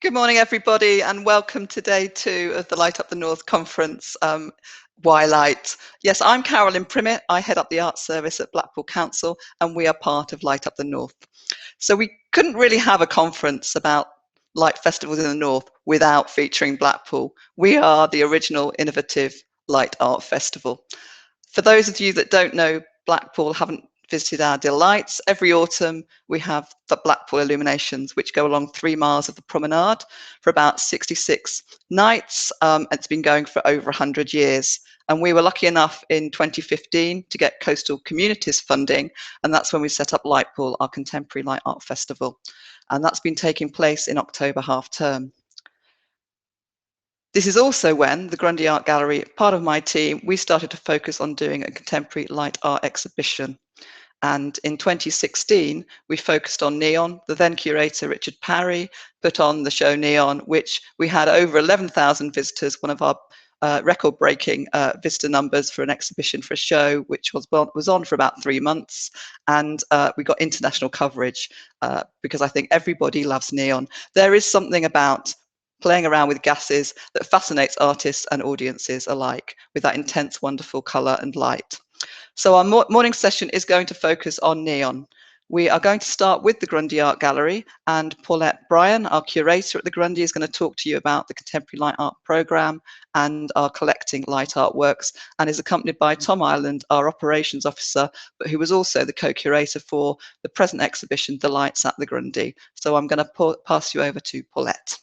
Good morning, everybody, and welcome to day 2 of the Light Up the North conference, Why Light? Yes, I'm Carolyn Primmett. I head up the Arts Service at Blackpool Council, and we are part of Light Up the North. So we couldn't really have a conference about light festivals in the North without featuring Blackpool. We are the original innovative light art festival. For those of you that don't know Blackpool, haven't visited our delights, every autumn we have the Blackpool Illuminations, which go along 3 miles of the promenade for about 66 nights. It's been going for over 100 years. And we were lucky enough in 2015 to get Coastal Communities funding, and that's when we set up Lightpool, our contemporary light art festival. And that's been taking place in October half term. This is also when the Grundy Art Gallery, part of my team, we started to focus on doing a contemporary light art exhibition. And in 2016, we focused on Neon. The then curator, Richard Parry, put on the show Neon, which we had over 11,000 visitors, one of our record-breaking visitor numbers for an exhibition for a show, which was on for about 3 months. And we got international coverage because I think everybody loves Neon. There is something about playing around with gases that fascinates artists and audiences alike, with that intense, wonderful colour and light. So our morning session is going to focus on Neon. We are going to start with the Grundy Art Gallery, and Paula Brown, our curator at the Grundy, is going to talk to you about the Contemporary Light Art Programme and our collecting light art works, and is accompanied by Tom Ireland, our operations officer, but who was also the co-curator for the present exhibition, The Lights at the Grundy. So I'm going to pass you over to Paulette.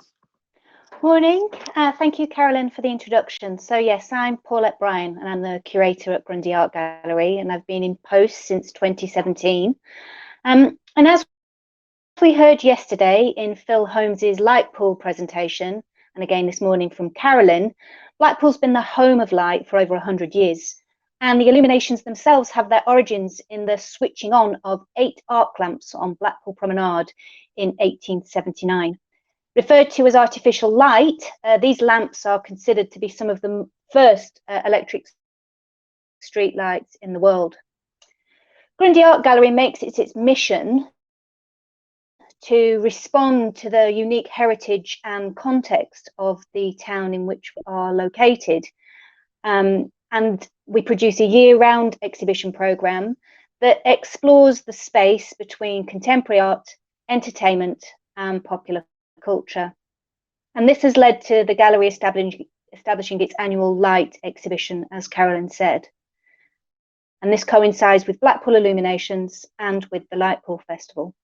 Morning. Thank you, Carolyn, for the introduction. So yes, I'm Paulette Brown, and I'm the curator at Grundy Art Gallery, and I've been in post since 2017. And as we heard yesterday in Phil Holmes's Lightpool presentation, and again this morning from Carolyn, Blackpool's been the home of light for over 100 years. And the illuminations themselves have their origins in the switching on of 8 arc lamps on Blackpool Promenade in 1879. Referred to as artificial light, these lamps are considered to be some of the first electric street lights in the world. Grundy Art Gallery makes it its mission to respond to the unique heritage and context of the town in which we are located. And we produce a year-round exhibition programme that explores the space between contemporary art, entertainment and popular culture. And this has led to the gallery establishing its annual light exhibition, as Carolyn said. And this coincides with Blackpool Illuminations and with the Lightpool Festival.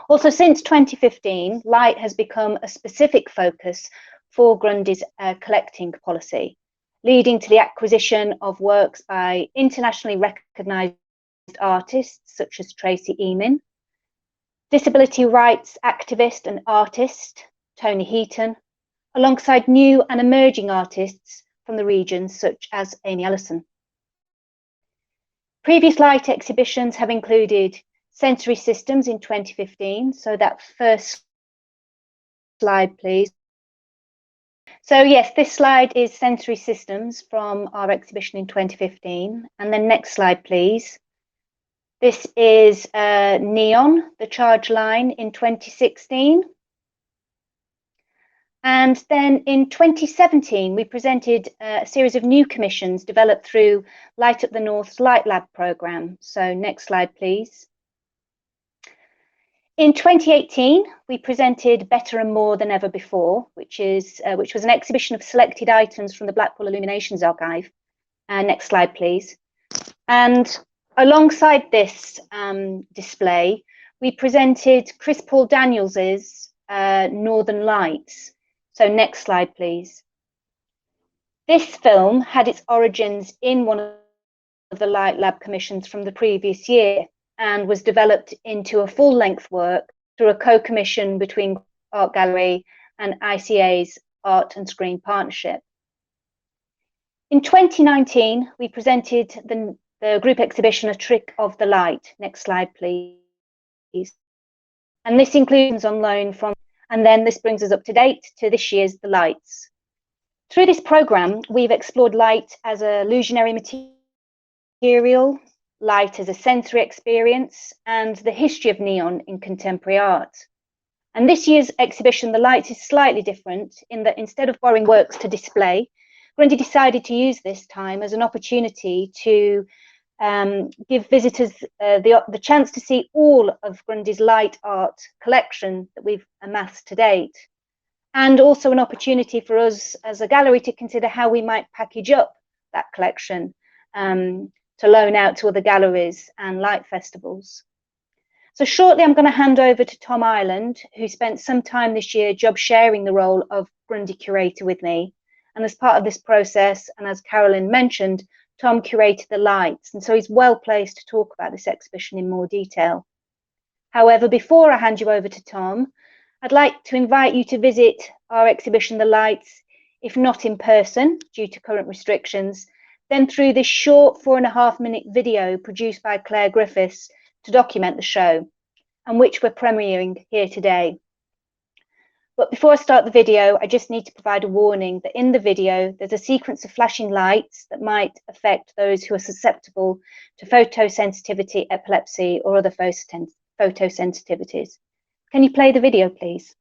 Also, since 2015, light has become a specific focus for Grundy's collecting policy, leading to the acquisition of works by internationally recognised artists such as Tracy Emin, disability rights activist and artist Tony Heaton, alongside new and emerging artists from the region such as Amy Ellison. Previous light exhibitions have included Sensory Systems in 2015, so that first slide please. So yes, this slide is Sensory Systems from our exhibition in 2015, and then next slide please. This is Neon, the Charge Line in 2016. And then in 2017, we presented a series of new commissions developed through Light Up the North's Light Lab programme. So next slide, please. In 2018, we presented Better and More Than Ever Before, which was an exhibition of selected items from the Blackpool Illuminations archive. Next slide, please. And alongside this display, we presented Chris Paul Daniels's Northern Lights. So next slide, please. This film had its origins in one of the Light Lab commissions from the previous year and was developed into a full-length work through a co-commission between Art Gallery and ICA's Art and Screen Partnership. In 2019, we presented the group exhibition A Trick of the Light. Next slide, please. And this includes on loan from, and then this brings us up to date to this year's The Lights. Through this programme, we've explored light as a illusionary material, light as a sensory experience, and the history of neon in contemporary art. And this year's exhibition, The Lights, is slightly different in that instead of borrowing works to display, Grundy decided to use this time as an opportunity to give visitors the chance to see all of Grundy's light art collection that we've amassed to date, and also an opportunity for us as a gallery to consider how we might package up that collection to loan out to other galleries and light festivals. So shortly, I'm going to hand over to Tom Ireland, who spent some time this year job sharing the role of Grundy curator with me. And as part of this process, and as Carolyn mentioned, Tom curated the lights, and so he's well placed to talk about this exhibition in more detail. However, before I hand you over to Tom, I'd like to invite you to visit our exhibition, The Lights, if not in person due to current restrictions, then through this short 4.5-minute video produced by Claire Griffiths to document the show, and which we're premiering here today. But before I start the video, I just need to provide a warning that in the video, there's a sequence of flashing lights that might affect those who are susceptible to photosensitivity, epilepsy, or other photosensitivities. Can you play the video, please?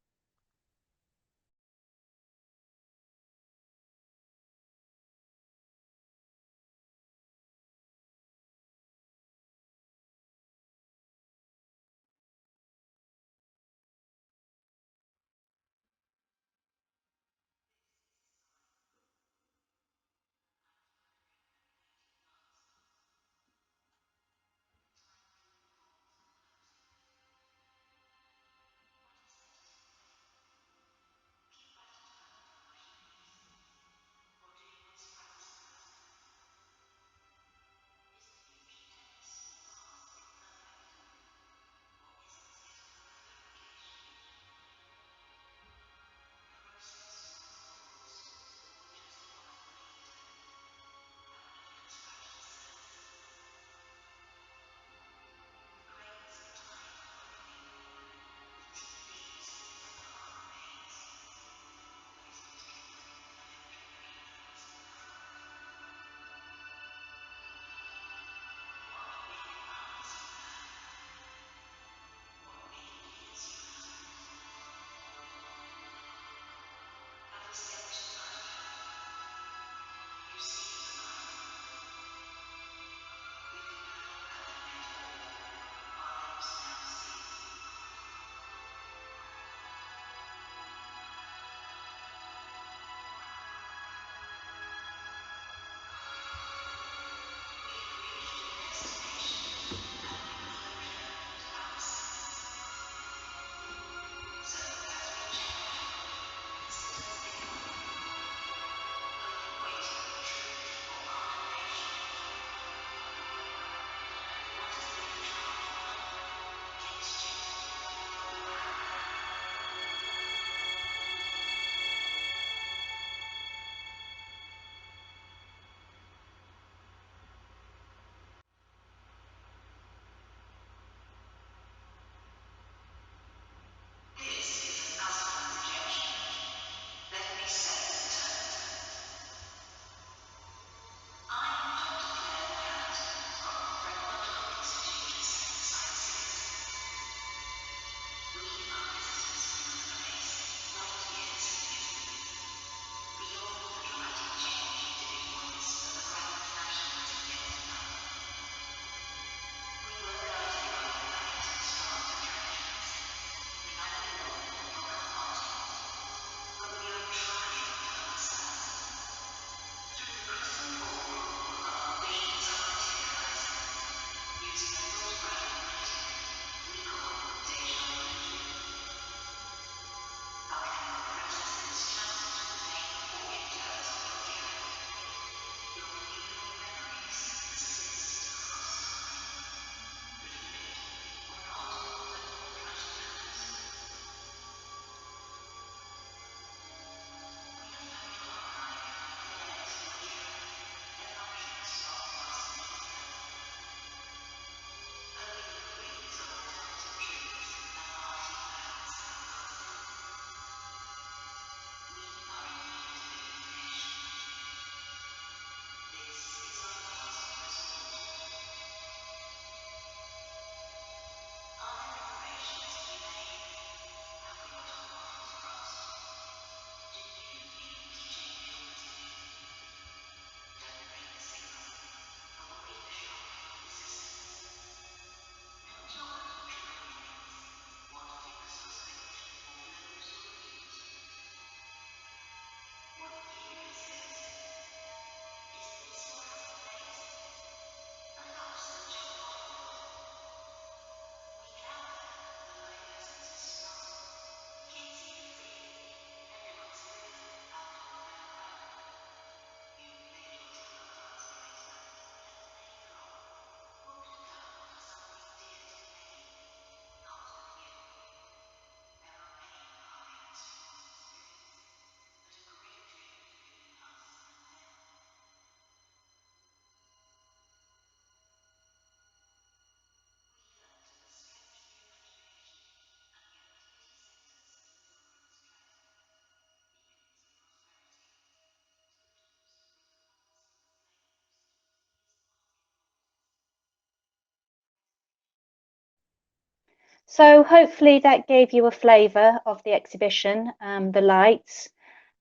So hopefully that gave you a flavour of the exhibition, the lights,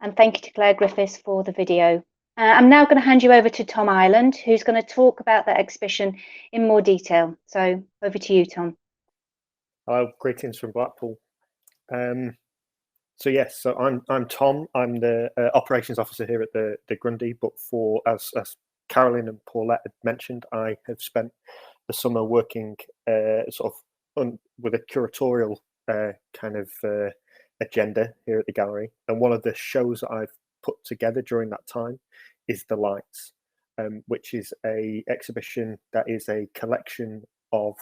and thank you to Claire Griffiths for the video. I'm now going to hand you over to Tom Ireland, who's going to talk about that exhibition in more detail. So over to you, Tom. Hello, greetings from Blackpool. So yes, so I'm Tom. I'm the operations officer here at the Grundy. But for as Carolyn and Paulette had mentioned, I have spent the summer working with a curatorial kind of agenda here at the gallery. And one of the shows that I've put together during that time is The Lights, which is a exhibition that is a collection of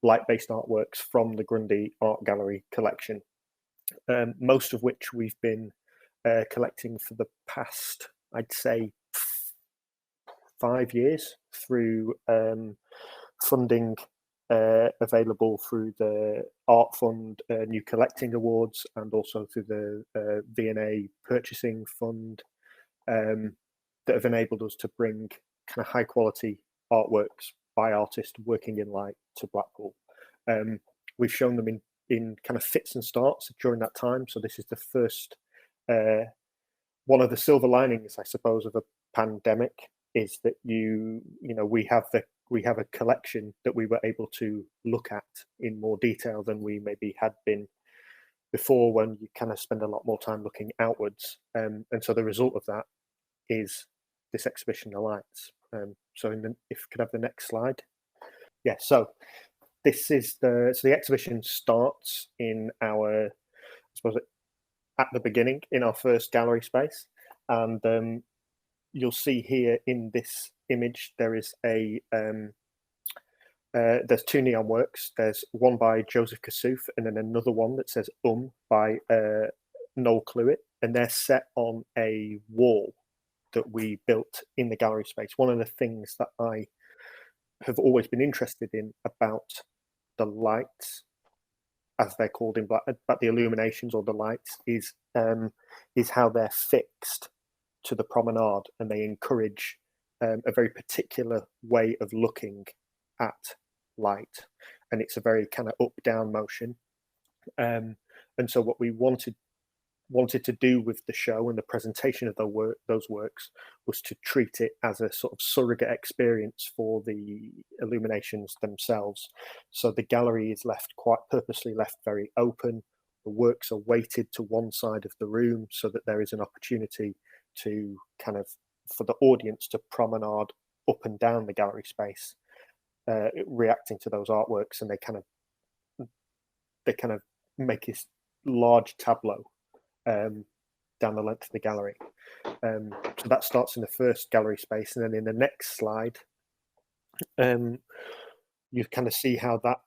light-based artworks from the Grundy Art Gallery collection. Most of which we've been collecting for the past, I'd say, 5 years through funding available through the Art Fund New Collecting Awards, and also through the V&A Purchasing Fund, that have enabled us to bring kind of high quality artworks by artists working in light to Blackpool. We've shown them in kind of fits and starts during that time. So this is the first, one of the silver linings, I suppose, of a pandemic is that we have a collection that we were able to look at in more detail than we maybe had been before, when you kind of spend a lot more time looking outwards. And so the result of that is this exhibition, The Lights. So if you could have the next slide. Yeah, so this is the exhibition starts in our, I suppose, at the beginning in our first gallery space, and you'll see here in this image there is there's two neon works. There's one by Joseph Kasoof, and then another one that says by Noel Cluett, and they're set on a wall that we built in the gallery space. One of the things that I have always been interested in about the lights, as they're called in Black, but the illuminations or the lights, is how they're fixed to the promenade, and they encourage a very particular way of looking at light, and it's a very kind of up-down motion. And so what we wanted to do with the show and the presentation of those works was to treat it as a sort of surrogate experience for the illuminations themselves. So the gallery is quite purposely left very open. The works are weighted to one side of the room so that there is an opportunity to kind of, for the audience to promenade up and down the gallery space, reacting to those artworks, and they kind of make this large tableau down the length of the gallery. So that starts in the first gallery space, and then in the next slide, you kind of see how that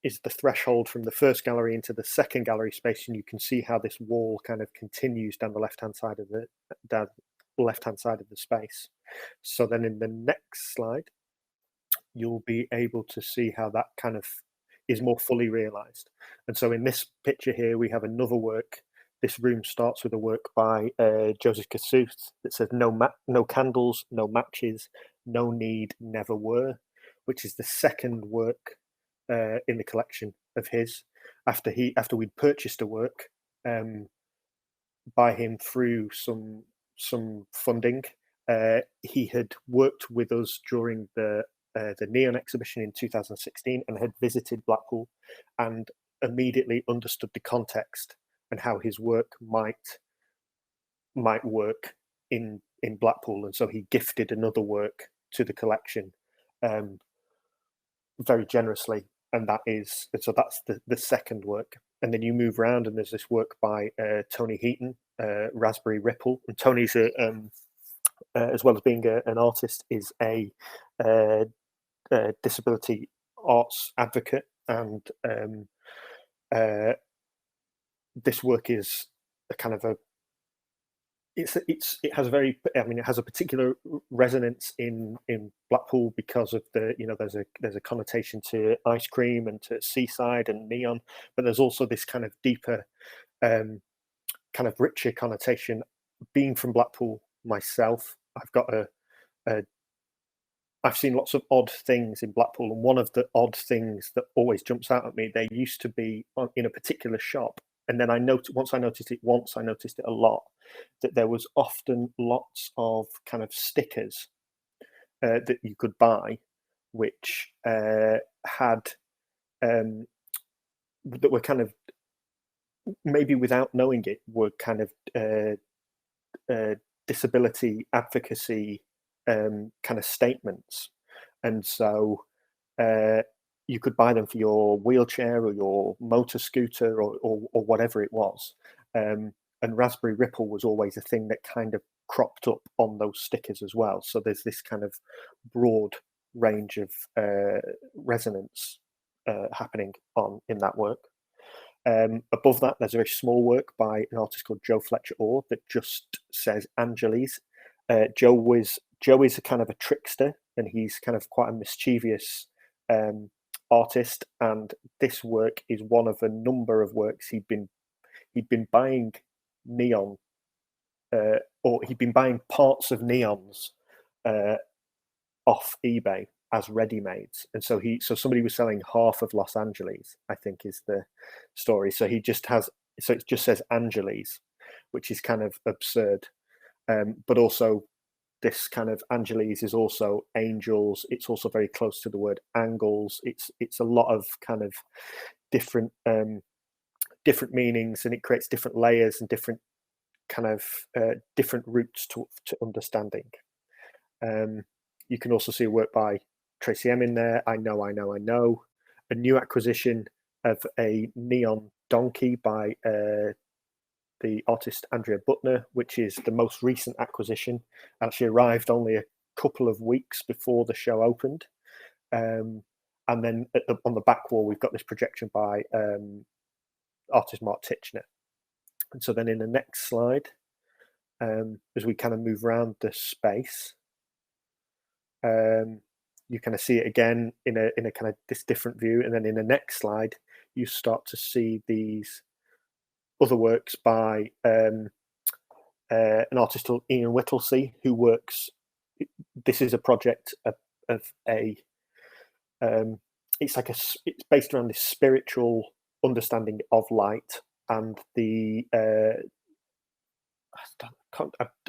is the threshold from the first gallery into the second gallery space, and you can see how this wall kind of continues down the left-hand side of the space. So then in the next slide, you'll be able to see how that kind of is more fully realized. And so in this picture here, we have another work. This room starts with a work by Joseph Kasoof that says no candles, no matches, no need, never were, which is the second work in the collection of his, after we'd purchased a work by him through some funding. He had worked with us during the Neon exhibition in 2016 and had visited Blackpool and immediately understood the context and how his work might work in Blackpool, and so he gifted another work to the collection very generously, and that's the second work. And then you move around and there's this work by Tony Heaton, Raspberry Ripple, and Tony's as well as being an artist, is a disability arts advocate, and this work is a kind of it has a particular resonance in Blackpool because of there's a connotation to ice cream and to seaside and neon, but there's also this kind of deeper, kind of richer connotation. Being from Blackpool myself, I've got a I've seen lots of odd things in Blackpool, and one of the odd things that always jumps out at me, there used to be in a particular shop, and then once I noticed it a lot, that there was often lots of kind of stickers that you could buy, which had that were kind of, maybe without knowing it, were kind of disability advocacy kind of statements, and so you could buy them for your wheelchair or your motor scooter or whatever it was, and Raspberry Ripple was always a thing that kind of cropped up on those stickers as well. So there's this kind of broad range of resonance happening in that work. Above that, there's a very small work by an artist called Joe Fletcher Orr that just says Angeles. Joe is a kind of a trickster, and he's kind of quite a mischievous artist. And this work is one of a number of works he'd been buying neon, or he'd been buying parts of neons off eBay as ready-mades, and so somebody was selling half of Los Angeles, I think is the story. So it just says Angeles, which is kind of absurd, but also this kind of Angeles is also angels. It's also very close to the word angles. It's a lot of kind of different meanings, and it creates different layers and different kind of different routes to understanding. You can also see a work by Tracy M in there. I know. A new acquisition of a neon donkey by the artist Andrea Butner, which is the most recent acquisition. Actually arrived only a couple of weeks before the show opened. And then on the back wall, we've got this projection by artist Mark Titchener. And so then in the next slide, as we kind of move around the space, you kind of see it again in a kind of this different view. And then in the next slide, you start to see these other works by an artist called Ian Whittlesey, who works. This is a project of a. It's based around this spiritual understanding of light, and the I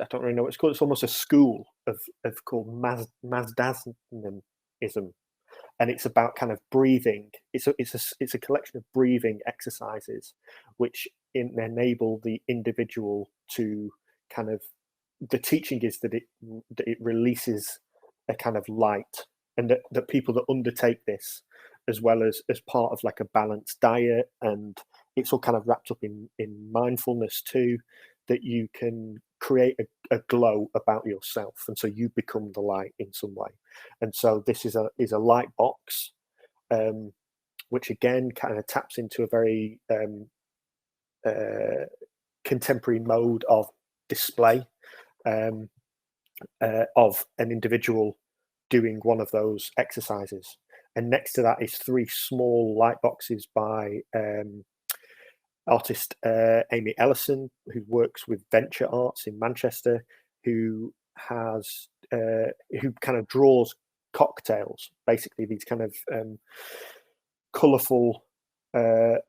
don't really know what it's called. It's almost a school of called Mazdaism, and it's about kind of breathing. It's a collection of breathing exercises, which enable the individual to kind of. The teaching is that it releases a kind of light, and that people that undertake this, as well as part of like a balanced diet, and it's all kind of wrapped up in mindfulness too, that you can create a glow about yourself, and so you become the light in some way. And so this is a light box, which again kind of taps into a very contemporary mode of display of an individual doing one of those exercises. And next to that is 3 small light boxes by artist Amy Ellison, who works with Venture Arts in Manchester, who kind of draws cocktails, basically these kind of colourful,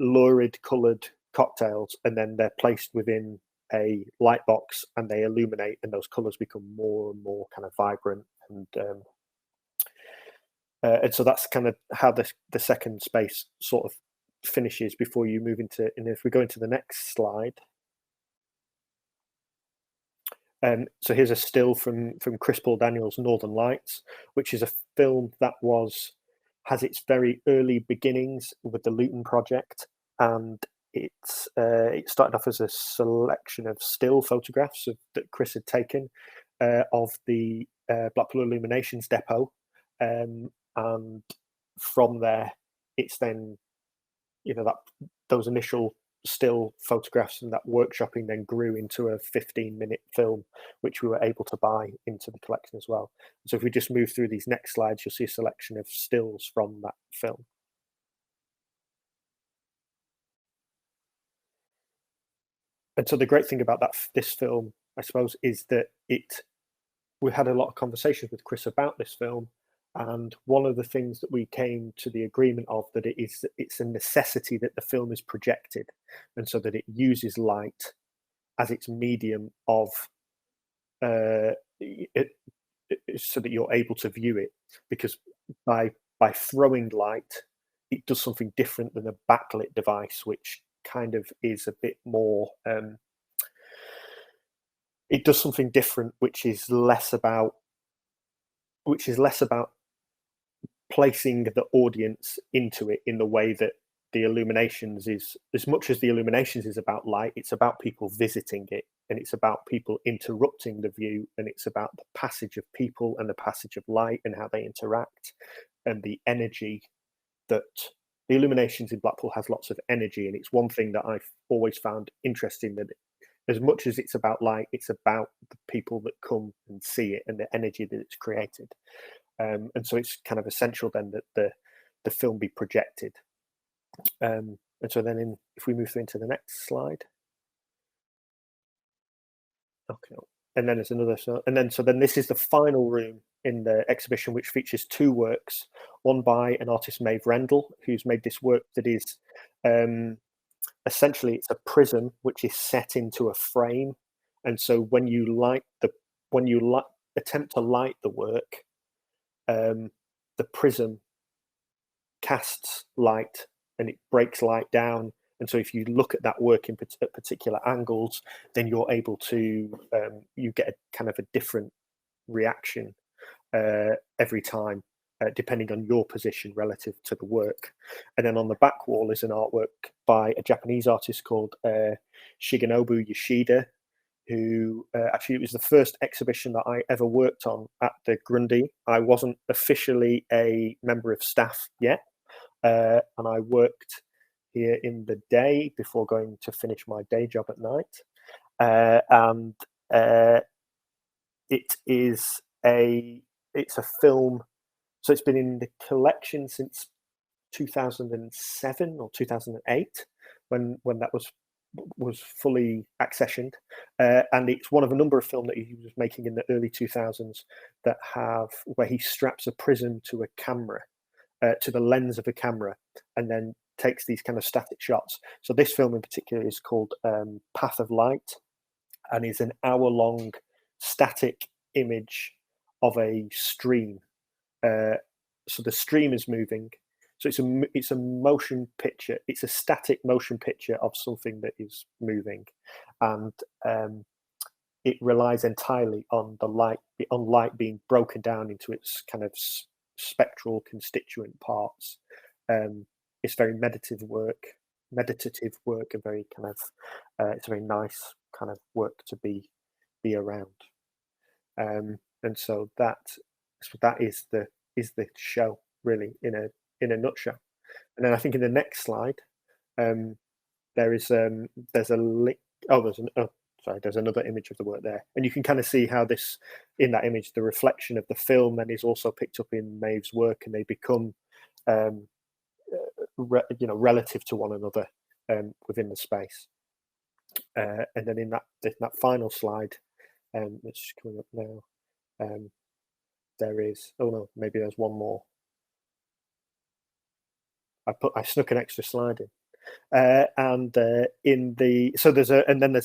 lurid coloured cocktails, and then they're placed within a light box and they illuminate, and those colours become more and more kind of vibrant, and so that's kind of how the second space sort of finishes before you move into. And if we go into the next slide, so here's a still from Chris Paul Daniels' Northern Lights, which is a film that has its very early beginnings with the LUTN project, and it started off as a selection of still photographs that Chris had taken of the Blackpool Illuminations depot, and from there it's then, that those initial still photographs and that workshopping then grew into a 15-minute film, which we were able to buy into the collection as well. So if we just move through these next slides, you'll see a selection of stills from that film. And so the great thing about this film, I suppose, is that we had a lot of conversations with Chris about this film, And one of the things that we came to the agreement of, that it's a necessity that the film is projected, and so that it uses light as its medium of so that you're able to view it, because by throwing light, it does something different than a backlit device, which kind of is a bit more it does something different, which is less about placing the audience into it in the way that the Illuminations is. As much as the Illuminations is about light, it's about people visiting it, and it's about people interrupting the view, and it's about the passage of people and the passage of light and how they interact, and the energy that the Illuminations in Blackpool has. Lots of energy, and it's one thing that I've always found interesting, that as much as it's about light, it's about the people that come and see it and the energy that it's created. And so it's kind of essential then that the film be projected. And so then if we move through into the next slide. Okay. And then there's another, so then this is the final room in the exhibition, which features two works, one by an artist, Maeve Rendell, who's made this work that is essentially, it's a prism which is set into a frame, and so when you attempt to light the work, the prism casts light and it breaks light down, and so if you look at that work at particular angles, then you're able to you get a kind of a different reaction every time, depending on your position relative to the work. And then on the back wall is an artwork by a Japanese artist called Shigenobu Yoshida, who actually, it was the first exhibition that I ever worked on at the Grundy. I wasn't officially a member of staff yet, and I worked here in the day before going to finish my day job at night. And it's a film. So it's been in the collection since 2007 or 2008, when that was fully accessioned, and it's one of a number of films that he was making in the early 2000s that have where he straps a prism to a camera, to the lens of a camera, and then takes these kind of static shots. So this film in particular is called Path of Light, and is an hour-long static image of a stream. So the stream is moving. So it's a motion picture. It's a static motion picture of something that is moving, and it relies entirely on light being broken down into its kind of spectral constituent parts. It's very meditative work, and very kind of it's a very nice kind of work to be around. And so that is the show, really, in a nutshell. And then I think in the next slide, there's a link. There's another image of the work there, and you can kind of see how this, in that image, the reflection of the film then is also picked up in Maeve's work, and they become relative to one another within the space. And then in that final slide, that's coming up now, there is, oh no, maybe there's one more. I snuck an extra slide in, and there's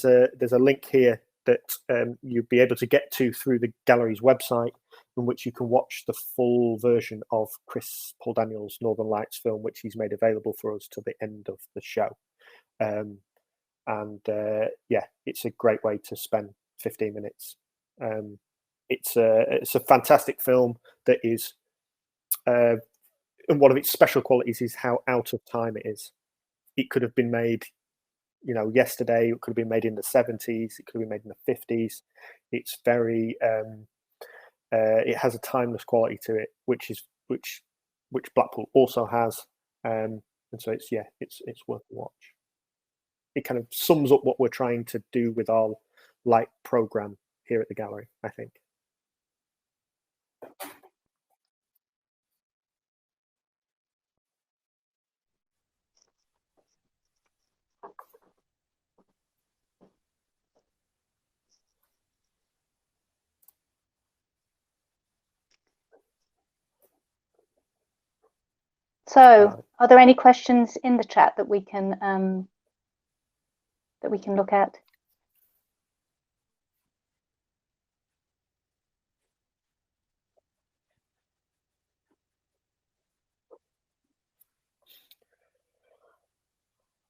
a link here that you'd be able to get to through the gallery's website, in which you can watch the full version of Chris Paul Daniels' Northern Lights film, which he's made available for us to the end of the show. It's a great way to spend 15 minutes. It's a fantastic film that is, and one of its special qualities is how out of time it is. It could have been made, yesterday. It could have been made in the 70s. It could have been made in the 50s. It's very, it has a timeless quality to it, which Blackpool also has, and so it's worth a watch. It kind of sums up what we're trying to do with our light program here at the gallery, I think. So, are there any questions in the chat that we can look at?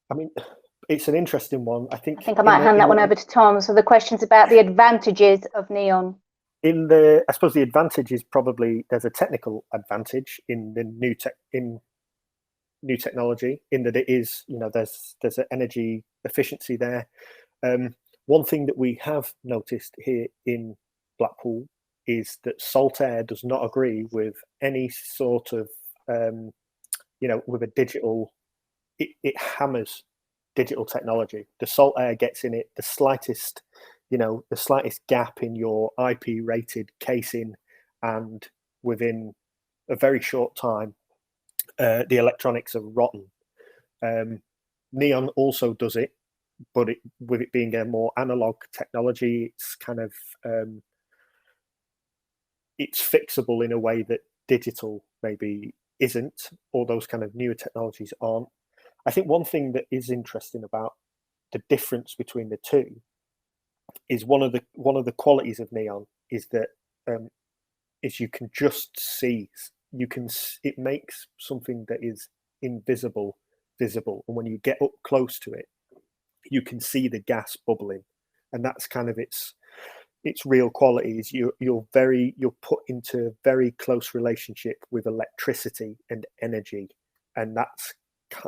I mean, it's an interesting one. I think I might hand that one over to Tom. So the question's about the advantages of neon. I suppose the advantage is probably there's a technical advantage in the new technology, in that it is, there's an energy efficiency there. One thing that we have noticed here in Blackpool is that salt air does not agree with any sort of, with a digital. It hammers digital technology. The salt air gets in it the slightest gap in your IP rated casing, and within a very short time, the electronics are rotten. Neon also does it, but with it being a more analog technology, it's kind of it's fixable in a way that digital maybe isn't, or those kind of newer technologies aren't. I think one thing that is interesting about the difference between the two is one of the qualities of neon is that is you can just see, it makes something that is invisible visible, and when you get up close to it, you can see the gas bubbling, and that's kind of its real qualities. You're put into a very close relationship with electricity and energy, and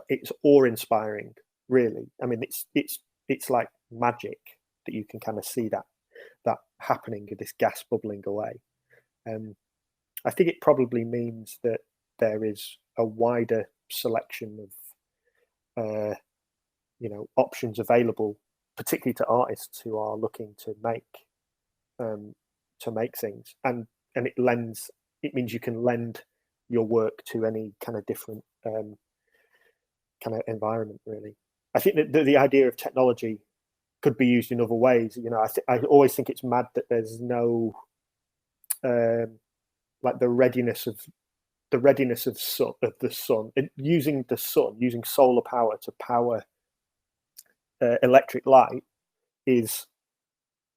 it's awe-inspiring, really. I mean, it's like magic that you can kind of see that happening, of this gas bubbling away. I think it probably means that there is a wider selection of options available, particularly to artists who are looking to make things, and it means you can lend your work to any kind of different kind of environment, really. I think that the idea of technology could be used in other ways. I always think it's mad that there's no like the readiness of the sun, using solar power to power electric light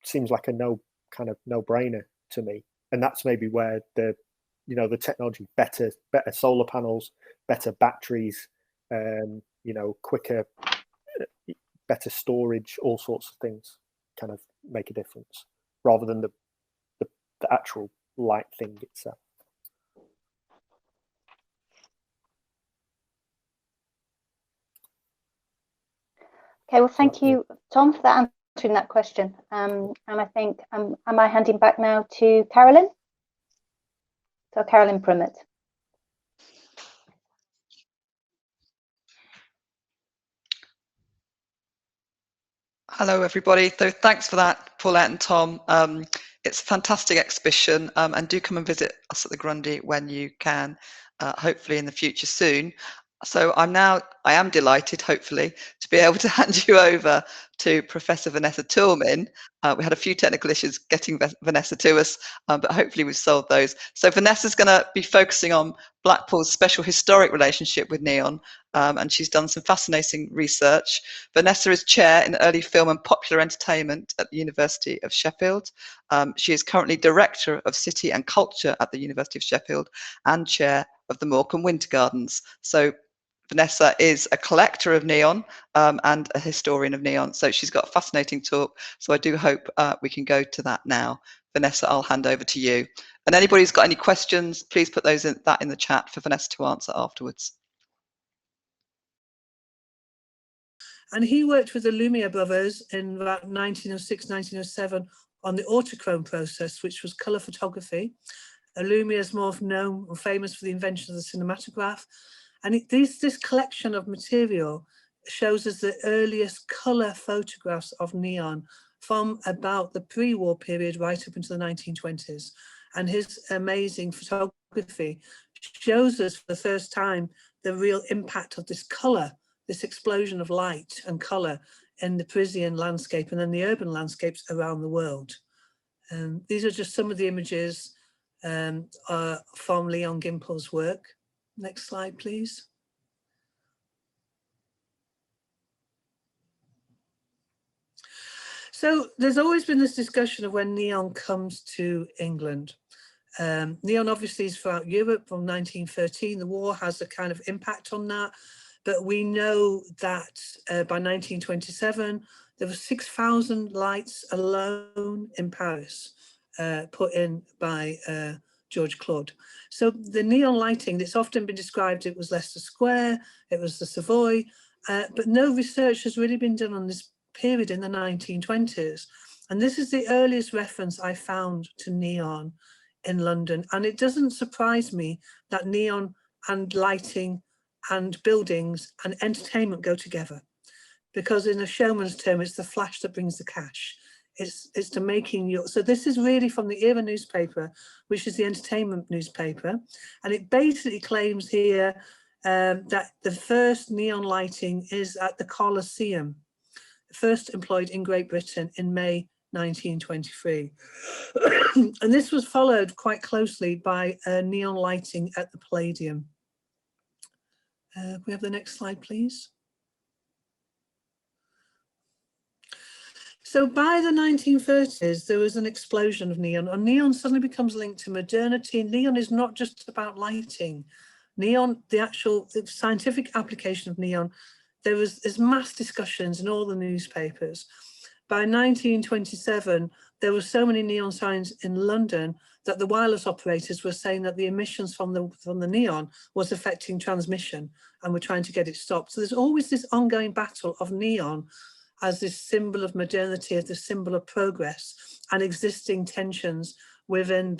seems like a no-brainer to me. And that's maybe where the technology, better solar panels, better batteries, quicker, better storage, all sorts of things kind of make a difference, rather than the actual light thing itself. Okay, well, thank you, Tom, for answering that question. And I think, am I handing back now to Carolyn? So Carolyn Prummett. Hello, everybody. So thanks for that, Paulette and Tom. It's a fantastic exhibition, and do come and visit us at the Grundy when you can, hopefully in the future soon. So I am delighted, hopefully, to be able to hand you over to Professor Vanessa Tillman. We had a few technical issues getting Vanessa to us, but hopefully we've solved those. So Vanessa's going to be focusing on Blackpool's special historic relationship with neon, and she's done some fascinating research. Vanessa is chair in early film and popular entertainment at the University of Sheffield. She is currently director of city and culture at the University of Sheffield and chair of the Morecambe Winter Gardens. So Vanessa is a collector of neon and a historian of neon. So she's got a fascinating talk. So I do hope we can go to that now. Vanessa, I'll hand over to you. And anybody who's got any questions, please put those in the chat for Vanessa to answer afterwards. And he worked with the Lumiere brothers in about 1906, 1907 on the autochrome process, which was colour photography. Lumiere is more known or famous for the invention of the cinematograph. And this collection of material shows us the earliest colour photographs of neon from about the pre-war period right up into the 1920s. And his amazing photography shows us for the first time the real impact of this colour, this explosion of light and colour in the Parisian landscape and then the urban landscapes around the world. These are just some of the images from Leon Gimpel's work. Next slide, please. So there's always been this discussion of when neon comes to England. Neon obviously is throughout Europe from 1913. The war has a kind of impact on that. But we know that by 1927, there were 6,000 lights alone in Paris put in by George Claude. So the neon lighting, it's often been described, it was Leicester Square, it was the Savoy, but no research has really been done on this period in the 1920s. And this is the earliest reference I found to neon in London. And it doesn't surprise me that neon and lighting and buildings and entertainment go together, because in a showman's term, it's the flash that brings the cash. It's to making your, so this is really from the Era newspaper, which is the entertainment newspaper. And it basically claims here that the first neon lighting is at the Colosseum, first employed in Great Britain in May 1923. And this was followed quite closely by neon lighting at the Palladium. We have the next slide, please. So by the 1930s, there was an explosion of neon, and neon suddenly becomes linked to modernity. Neon is not just about lighting. Neon, the scientific application of neon, there's mass discussions in all the newspapers. By 1927, there were so many neon signs in London that the wireless operators were saying that the emissions from the neon was affecting transmission, and we're trying to get it stopped. So there's always this ongoing battle of neon as this symbol of modernity, as the symbol of progress, and existing tensions within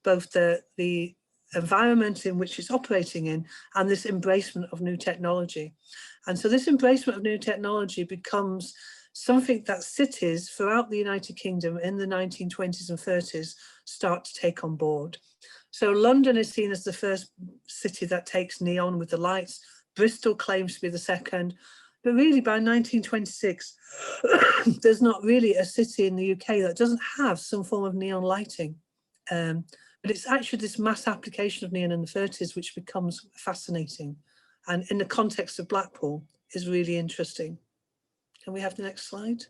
both the environment in which it's operating in and this embracement of new technology. And so this embracement of new technology becomes something that cities throughout the United Kingdom in the 1920s and 30s start to take on board. So London is seen as the first city that takes neon with the lights. Bristol claims to be the second. But really by 1926, there's not really a city in the UK that doesn't have some form of neon lighting. But it's actually this mass application of neon in the 30s which becomes fascinating. And in the context of Blackpool is really interesting. Can we have the next slide?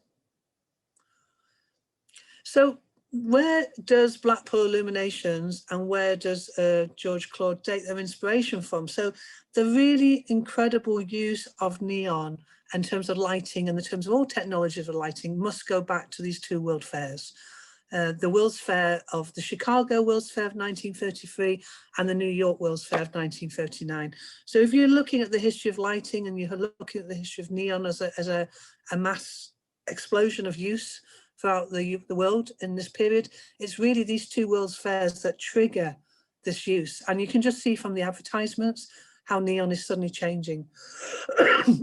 So where does Blackpool Illuminations and where does George Claude take their inspiration from? So the really incredible use of neon in terms of lighting and in terms of all technologies of lighting must go back to these two World Fairs. The World's Fair of the Chicago World's Fair of 1933 and the New York World's Fair of 1939. So if you're looking at the history of lighting and you're looking at the history of neon as a mass explosion of use throughout the world in this period, it's really these two World's Fairs that trigger this use. And you can just see from the advertisements how neon is suddenly changing.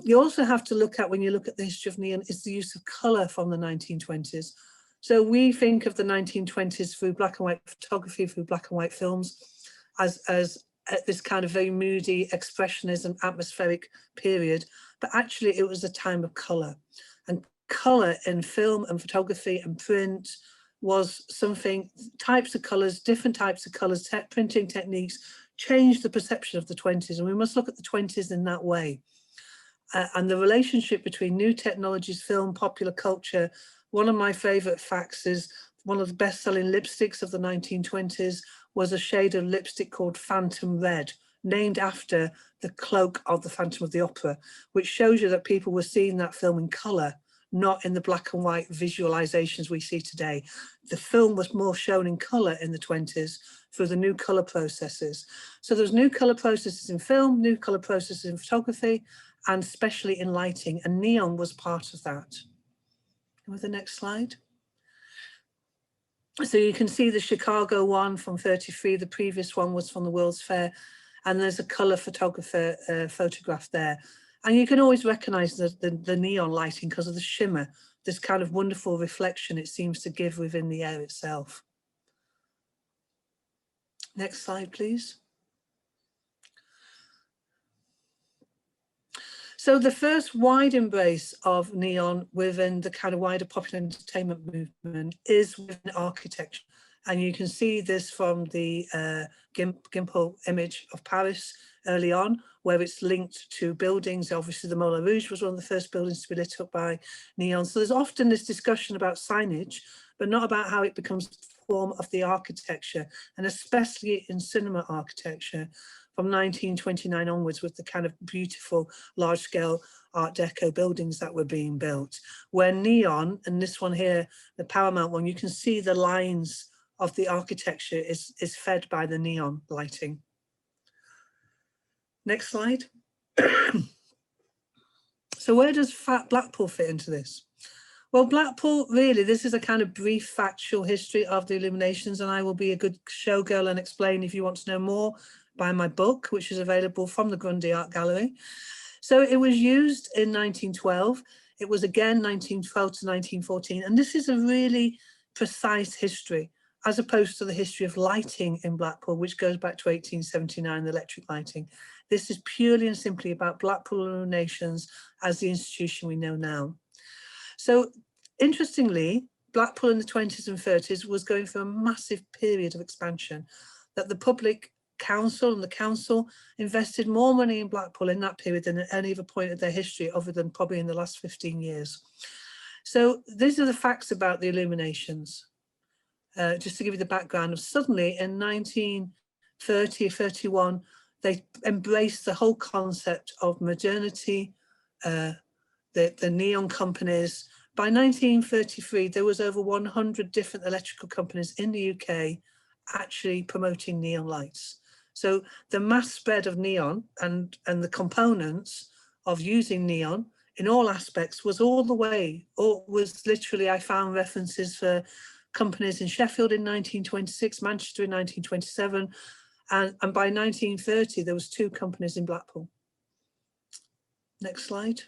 You also have to look at, when you look at the history of neon, is the use of colour from the 1920s. So we think of the 1920s through black and white photography, through black and white films, as this kind of very moody expressionism, atmospheric period. But actually it was a time of colour. And colour in film and photography and print was something, types of colours, different types of colours, printing techniques changed the perception of the 20s. And we must look at the 20s in that way. And the relationship between new technologies, film, popular culture. One of my favourite facts is one of the best-selling lipsticks of the 1920s was a shade of lipstick called Phantom Red, named after the cloak of the Phantom of the Opera, which shows you that people were seeing that film in colour, not in the black and white visualizations we see today. The film was more shown in colour in the 20s through the new colour processes. So there's new colour processes in film, new colour processes in photography, and especially in lighting, and neon was part of that. With the next slide. So you can see the Chicago one from 33, the previous one was from the World's Fair, and there's a colour photographer photograph there. And you can always recognise the neon lighting because of the shimmer, this kind of wonderful reflection it seems to give within the air itself. Next slide, please. So the first wide embrace of neon within the kind of wider popular entertainment movement is within architecture. And you can see this from the Gimpel image of Paris early on, where it's linked to buildings. Obviously, the Moulin Rouge was one of the first buildings to be lit up by neon. So there's often this discussion about signage, but not about how it becomes the form of the architecture, and especially in cinema architecture from 1929 onwards, with the kind of beautiful large-scale Art Deco buildings that were being built, where neon, and this one here, the Paramount one, you can see the lines of the architecture is fed by the neon lighting. Next slide. So where does Blackpool fit into this? Well, Blackpool, really, this is a kind of brief factual history of the Illuminations, and I will be a good showgirl and explain if you want to know more by my book, which is available from the Grundy Art Gallery. So it was used in 1912. It was again 1912 to 1914, and this is a really precise history, as opposed to the history of lighting in Blackpool, which goes back to 1879, the electric lighting. This is purely and simply about Blackpool Illuminations as the institution we know now. So interestingly, Blackpool in the 20s and 30s was going through a massive period of expansion, that the public council and the council invested more money in Blackpool in that period than at any other point of their history, other than probably in the last 15 years. So these are the facts about the Illuminations. Just to give you the background of, suddenly in 1930, 31, they embraced the whole concept of modernity, the neon companies. By 1933, there was over 100 different electrical companies in the UK actually promoting neon lights. So the mass spread of neon and the components of using neon in all aspects was all the way, or was literally, I found references for companies in Sheffield in 1926, Manchester in 1927, and by 1930 there was 2 companies in Blackpool. Next slide.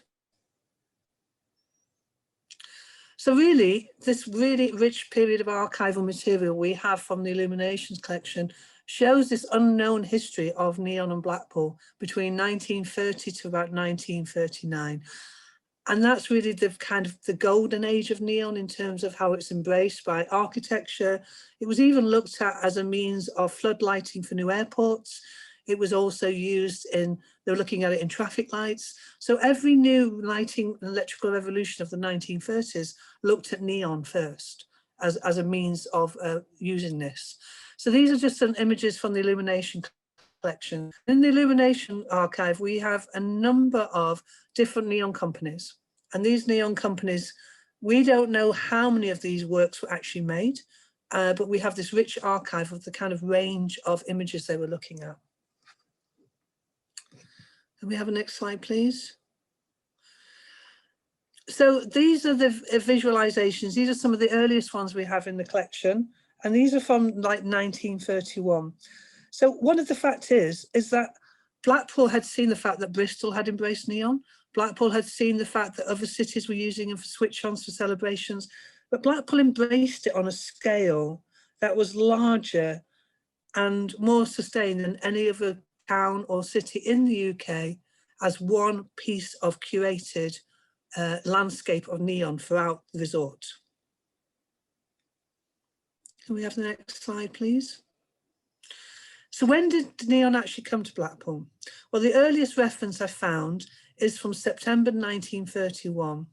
So really, this really rich period of archival material we have from the Illuminations collection shows this unknown history of neon and Blackpool between 1930 to about 1939. And that's really the kind of the golden age of neon in terms of how it's embraced by architecture. It was even looked at as a means of floodlighting for new airports. It was also used in, they were looking at it in traffic lights. So every new lighting and electrical revolution of the 1930s looked at neon first as a means of using this. So these are just some images from the Illumination collection. In the Illumination archive, we have a number of different neon companies. And these neon companies, we don't know how many of these works were actually made, but we have this rich archive of the kind of range of images they were looking at. Can we have a next slide, please? So these are the visualizations. These are some of the earliest ones we have in the collection. And these are from like 1931. So one of the facts is that Blackpool had seen the fact that Bristol had embraced neon. Blackpool had seen the fact that other cities were using it for switch-ons for celebrations. But Blackpool embraced it on a scale that was larger and more sustained than any other town or city in the UK, as one piece of curated landscape of neon throughout the resort. Can we have the next slide, please? So when did neon actually come to Blackpool? Well, the earliest reference I found is from September 1931.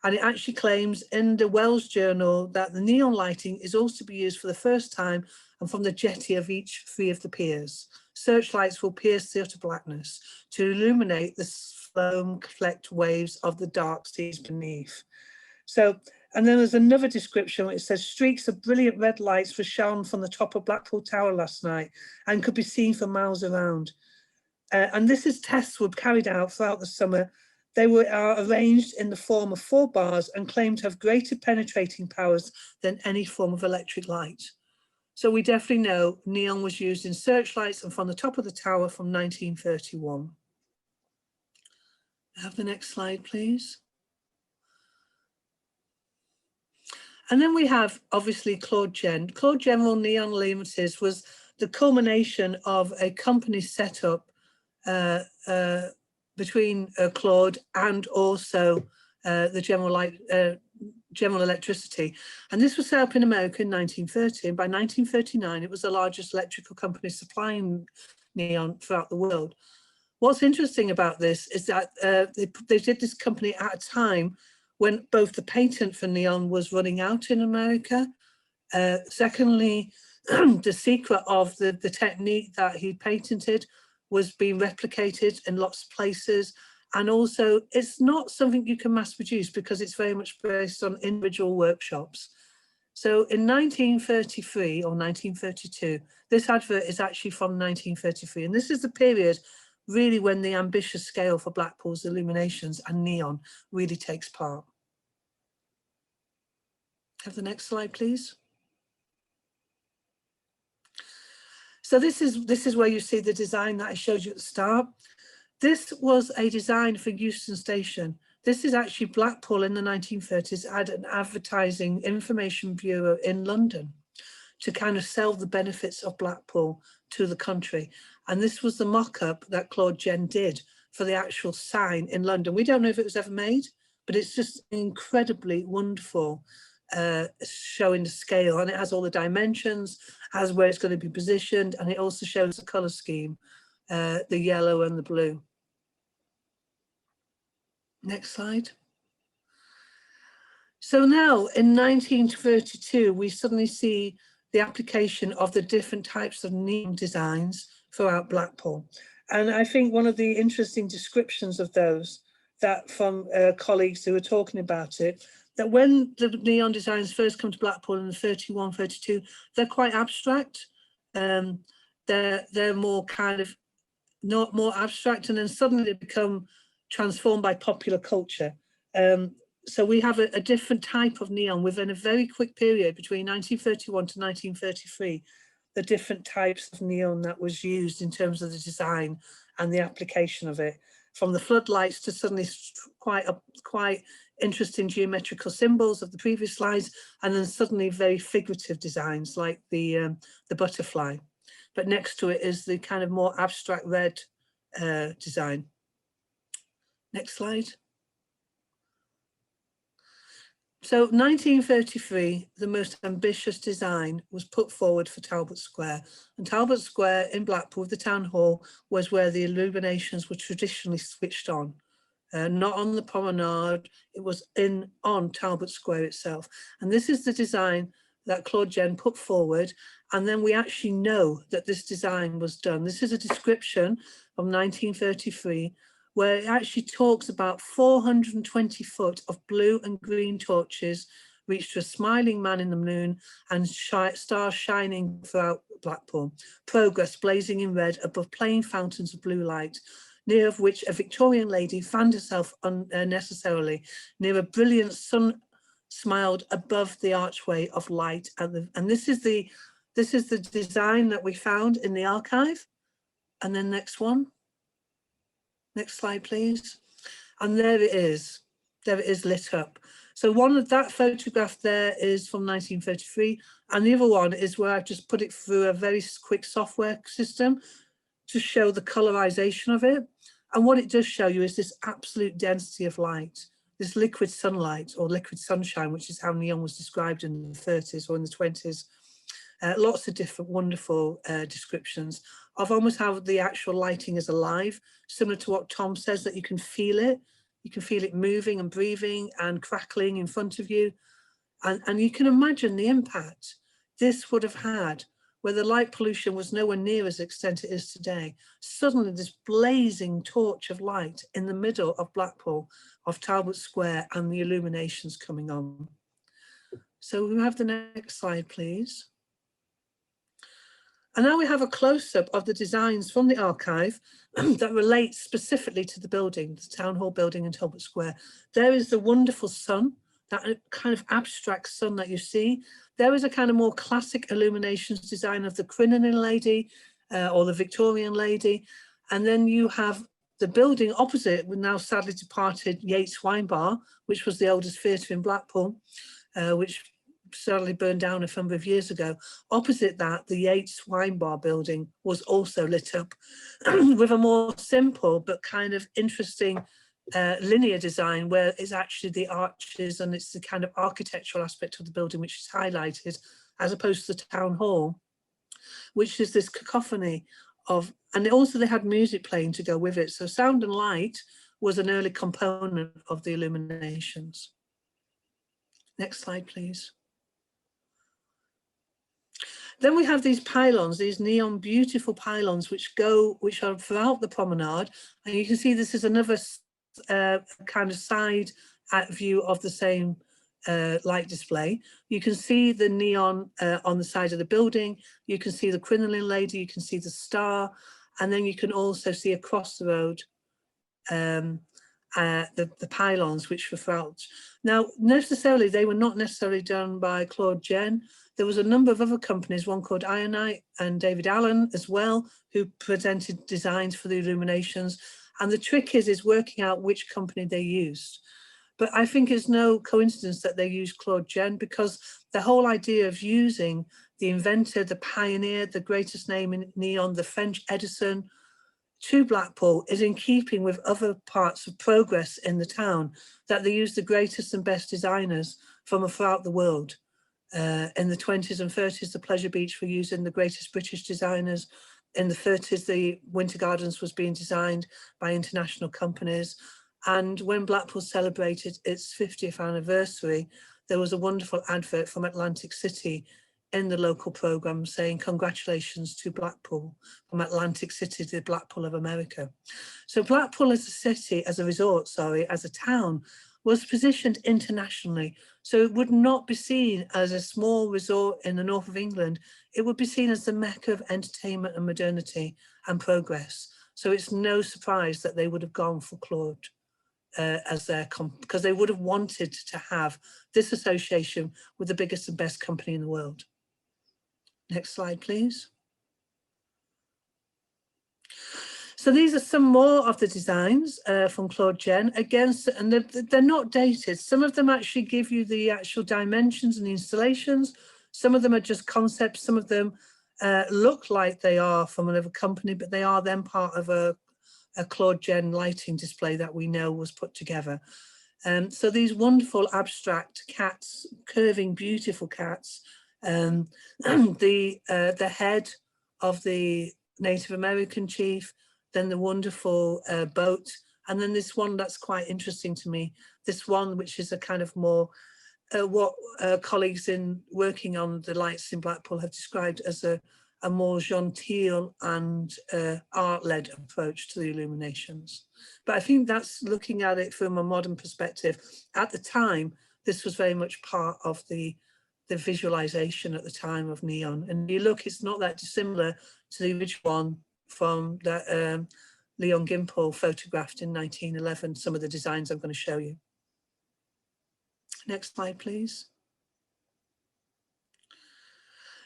And it actually claims in the Wells Journal that the neon lighting is also to be used for the first time and from the jetty of each 3 of the piers. Searchlights will pierce the utter blackness to illuminate the foam-flecked waves of the dark seas beneath. So, and then there's another description where it says, streaks of brilliant red lights were shone from the top of Blackpool Tower last night and could be seen for miles around. And this is tests were carried out throughout the summer. They are arranged in the form of 4 bars and claim to have greater penetrating powers than any form of electric light. So we definitely know neon was used in searchlights and from the top of the tower from 1931. Have the next slide, please. And then we have, obviously, Claude Gen. Claude General Neon Limited was the culmination of a company set up between Claude and also the General Electricity. And this was set up in America in 1930. And by 1939, it was the largest electrical company supplying neon throughout the world. What's interesting about this is that they did this company at a time when both the patent for neon was running out in America. Secondly, the secret of the technique that he patented was being replicated in lots of places. And also, it's not something you can mass produce because it's very much based on individual workshops. So in 1933 or 1932, this advert is actually from 1933. And this is the period really when the ambitious scale for Blackpool's Illuminations and Neon really takes part. Have the next slide, please. So this is where you see the design that I showed you at the start. This was a design for Euston Station. This is actually Blackpool in the 1930s had an advertising information bureau in London to kind of sell the benefits of Blackpool to the country. And this was the mock-up that Claude Jen did for the actual sign in London. We don't know if it was ever made, but it's just incredibly wonderful, showing the scale, and it has all the dimensions, has where it's going to be positioned, and it also shows the color scheme, the yellow and the blue. Next slide. So now in 1932, we suddenly see the application of the different types of neon designs throughout Blackpool. And I think one of the interesting descriptions of those that from colleagues who were talking about it, that when the neon designs first come to Blackpool in the 31, 32, they're quite abstract. They're more kind of not more abstract, and then suddenly they become transformed by popular culture. So we have a different type of neon within a very quick period between 1931 to 1933, the different types of neon that was used in terms of the design and the application of it, from the floodlights to suddenly quite interesting geometrical symbols of the previous slides, and then suddenly very figurative designs like the butterfly. But next to it is the kind of more abstract red design. Next slide. So 1933, the most ambitious design was put forward for Talbot Square. And Talbot Square in Blackpool, the town hall, was where the illuminations were traditionally switched on. Not on the promenade, it was on Talbot Square itself. And this is the design that Claude Jen put forward. And then we actually know that this design was done. This is a description from 1933, where it actually talks about 420 foot of blue and green torches reached to a smiling man in the moon and stars shining throughout Blackpool. Progress blazing in red above playing fountains of blue light, near of which a Victorian lady fanned herself unnecessarily, near a brilliant sun smiled above the archway of light. And this is the design that we found in the archive. And then next one. Next slide, please. And there it is. There it is lit up. So one of that photograph there is from 1933. And the other one is where I've just put it through a very quick software system to show the colorization of it. And what it does show you is this absolute density of light, this liquid sunlight or liquid sunshine, which is how neon was described in the 30s or in the 20s. Lots of different wonderful descriptions of almost how the actual lighting is alive, similar to what Tom says, that you can feel it. You can feel it moving and breathing and crackling in front of you. And you can imagine the impact this would have had where the light pollution was nowhere near as extent it is today. Suddenly this blazing torch of light in the middle of Blackpool, of Talbot Square, and the illuminations coming on. So we have the next slide, please. And now we have a close-up of the designs from the archive that relate specifically to the building, the Town Hall building in Talbot Square. There is the wonderful sun, that kind of abstract sun that you see. There is a kind of more classic illuminations design of the Crinan lady or the Victorian lady. And then you have the building opposite with now sadly departed Yates Wine Bar, which was the oldest theatre in Blackpool, which sadly burned down a number of years ago. Opposite that, the Yates Wine Bar building was also lit up with a more simple but kind of interesting linear design, where it's actually the arches and it's the kind of architectural aspect of the building which is highlighted, as opposed to the town hall, which is this cacophony and also they had music playing to go with it. So sound and light was an early component of the illuminations. Next slide, please. Then we have these pylons, these neon beautiful pylons, which are throughout the promenade. And you can see this is another kind of side view of the same light display. You can see the neon on the side of the building. You can see the crinoline lady. You can see the star. And then you can also see across the road the pylons, which were throughout. Now, necessarily, they were not necessarily done by Claude Jen. There was a number of other companies, one called Ionite and David Allen as well, who presented designs for the illuminations. And the trick is working out which company they used. But I think it's no coincidence that they used Claude Jen, because the whole idea of using the inventor, the pioneer, the greatest name in neon, the French Edison, to Blackpool is in keeping with other parts of progress in the town, that they use the greatest and best designers from throughout the world. In the 20s and 30s, the Pleasure Beach were using the greatest British designers. In the 30s, the Winter Gardens was being designed by international companies. And when Blackpool celebrated its 50th anniversary, there was a wonderful advert from Atlantic City in the local programme saying, "Congratulations to Blackpool, from Atlantic City to the Blackpool of America." So Blackpool as a city, as a resort, sorry, as a town, was positioned internationally. So it would not be seen as a small resort in the north of England. It would be seen as the Mecca of entertainment and modernity and progress. So it's no surprise that they would have gone for Claude as their because they would have wanted to have this association with the biggest and best company in the world. Next slide, please. So these are some more of the designs from Claude Jen. Again, and they're not dated. Some of them actually give you the actual dimensions and the installations. Some of them are just concepts. Some of them look like they are from another company, but they are then part of a Claude Jen lighting display that we know was put together. So these wonderful abstract cats, curving, beautiful cats. The head of the Native American chief, then the wonderful boat, and then this one that's quite interesting to me, this one which is a kind of more what colleagues in working on the lights in Blackpool have described as a more genteel and art-led approach to the illuminations. But I think that's looking at it from a modern perspective. At the time, this was very much part of the visualization at the time of neon. And you look, it's not that dissimilar to the original one from that Leon Gimple photographed in 1911, some of the designs I'm going to show you. Next slide, please.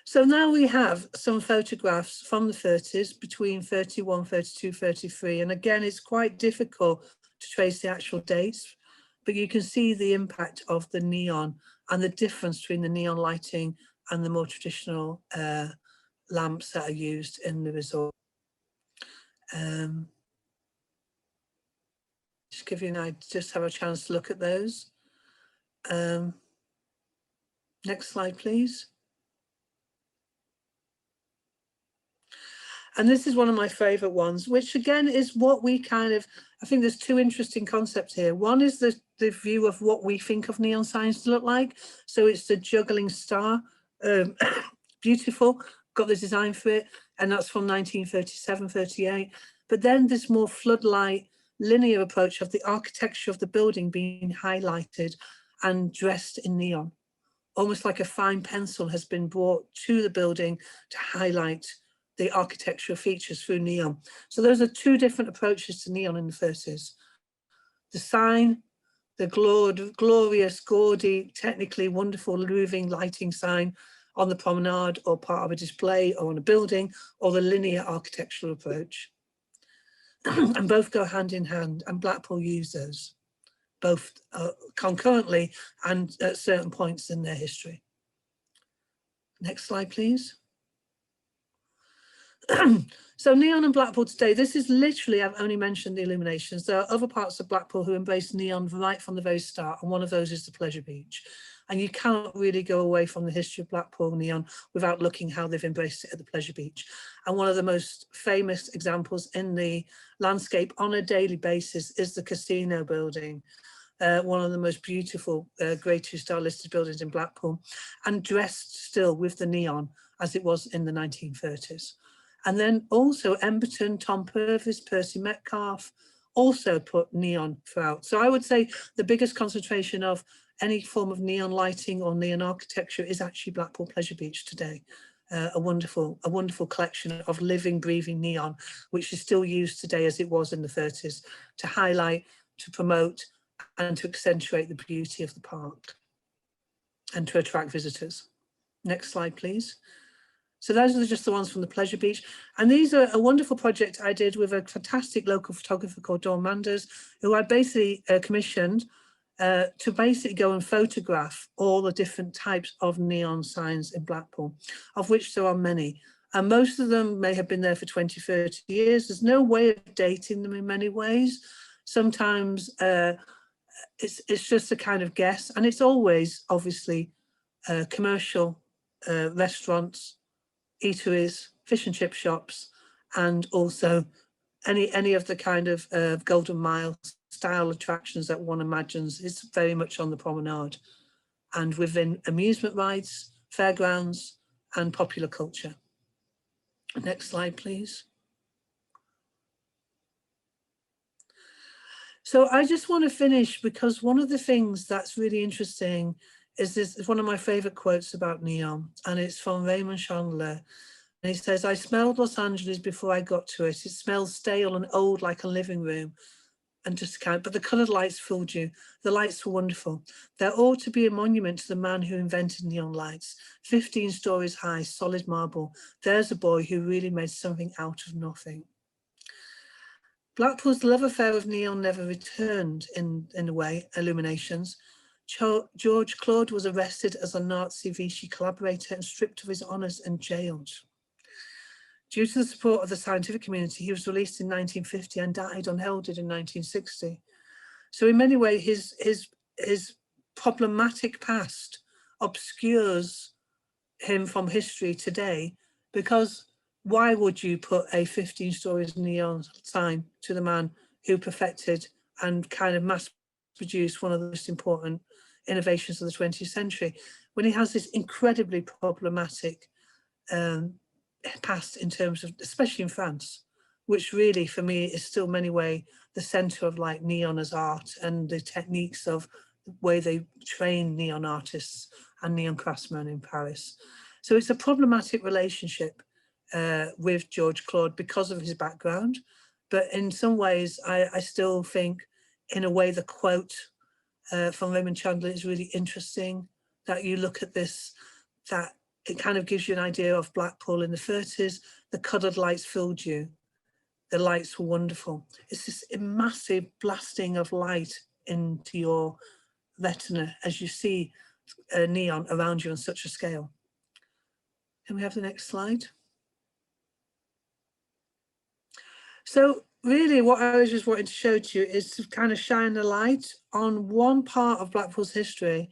So now we have some photographs from the 30s, between 31, 32, 33. And again, it's quite difficult to trace the actual dates, but you can see the impact of the neon and the difference between the neon lighting and the more traditional lamps that are used in the resort. Just give you an idea, just have a chance to look at those. Next slide, please. And this is one of my favorite ones, which again is what we kind of, I think there's two interesting concepts here. One is the view of what we think of neon signs to look like. So it's the Juggling Star, beautiful, got the design for it, and that's from 1937, 38. But then this more floodlight, linear approach of the architecture of the building being highlighted and dressed in neon. Almost like a fine pencil has been brought to the building to highlight the architectural features through neon. So those are two different approaches to neon in the 30s. The sign, the glorious, gaudy, technically wonderful moving lighting sign on the promenade or part of a display or on a building, or the linear architectural approach. And both go hand in hand, and Blackpool use those, both concurrently and at certain points in their history. Next slide, please. So neon and Blackpool today, this is literally, I've only mentioned the illuminations. There are other parts of Blackpool who embrace neon right from the very start, and one of those is the Pleasure Beach. And you cannot really go away from the history of Blackpool neon without looking how they've embraced it at the Pleasure Beach. And one of the most famous examples in the landscape on a daily basis is the casino building. One of the most beautiful Grade 2 star listed buildings in Blackpool, and dressed still with the neon as it was in the 1930s. And then also Emberton, Tom Purvis, Percy Metcalfe also put neon throughout. So I would say the biggest concentration of any form of neon lighting or neon architecture is actually Blackpool Pleasure Beach today. A wonderful collection of living, breathing neon, which is still used today as it was in the 30s, to highlight, to promote, and to accentuate the beauty of the park and to attract visitors. Next slide, please. So those are just the ones from the Pleasure Beach. And these are a wonderful project I did with a fantastic local photographer called Dawn Manders, who I basically commissioned to basically go and photograph all the different types of neon signs in Blackpool, of which there are many. And most of them may have been there for 20, 30 years. There's no way of dating them in many ways. Sometimes it's just a kind of guess. And it's always, obviously, commercial restaurants, eateries, fish and chip shops, and also any of the kind of Golden Mile style attractions that one imagines. Is very much on the promenade, and within amusement rides, fairgrounds, and popular culture. Next slide, please. So I just want to finish, because one of the things that's really interesting is this is one of my favorite quotes about neon, and it's from Raymond Chandler. And he says, "I smelled Los Angeles before I got to it. It smells stale and old like a living room." And just count, but the coloured lights fooled you. The lights were wonderful. There ought to be a monument to the man who invented neon lights. 15 stories high, solid marble. There's a boy who really made something out of nothing. Blackpool's love affair of neon never returned in a way, Illuminations. George Claude was arrested as a Nazi Vichy collaborator and stripped of his honours and jailed. Due to the support of the scientific community, he was released in 1950 and died unheralded in 1960. So in many ways, his problematic past obscures him from history today, because why would you put a 15 stories neon sign to the man who perfected and kind of mass produced one of the most important innovations of the 20th century, when he has this incredibly problematic past in terms of, especially in France, which really for me is still many ways the center of like neon as art and the techniques of the way they train neon artists and neon craftsmen in Paris. So it's a problematic relationship with George Claude because of his background. But in some ways, I still think in a way the quote from Raymond Chandler is really interesting, that you look at this, that it kind of gives you an idea of Blackpool in the 30s. The coloured lights filled you. The lights were wonderful. It's this massive blasting of light into your retina as you see neon around you on such a scale. Can we have the next slide? So really what I was just wanting to show to you is to kind of shine a light on one part of Blackpool's history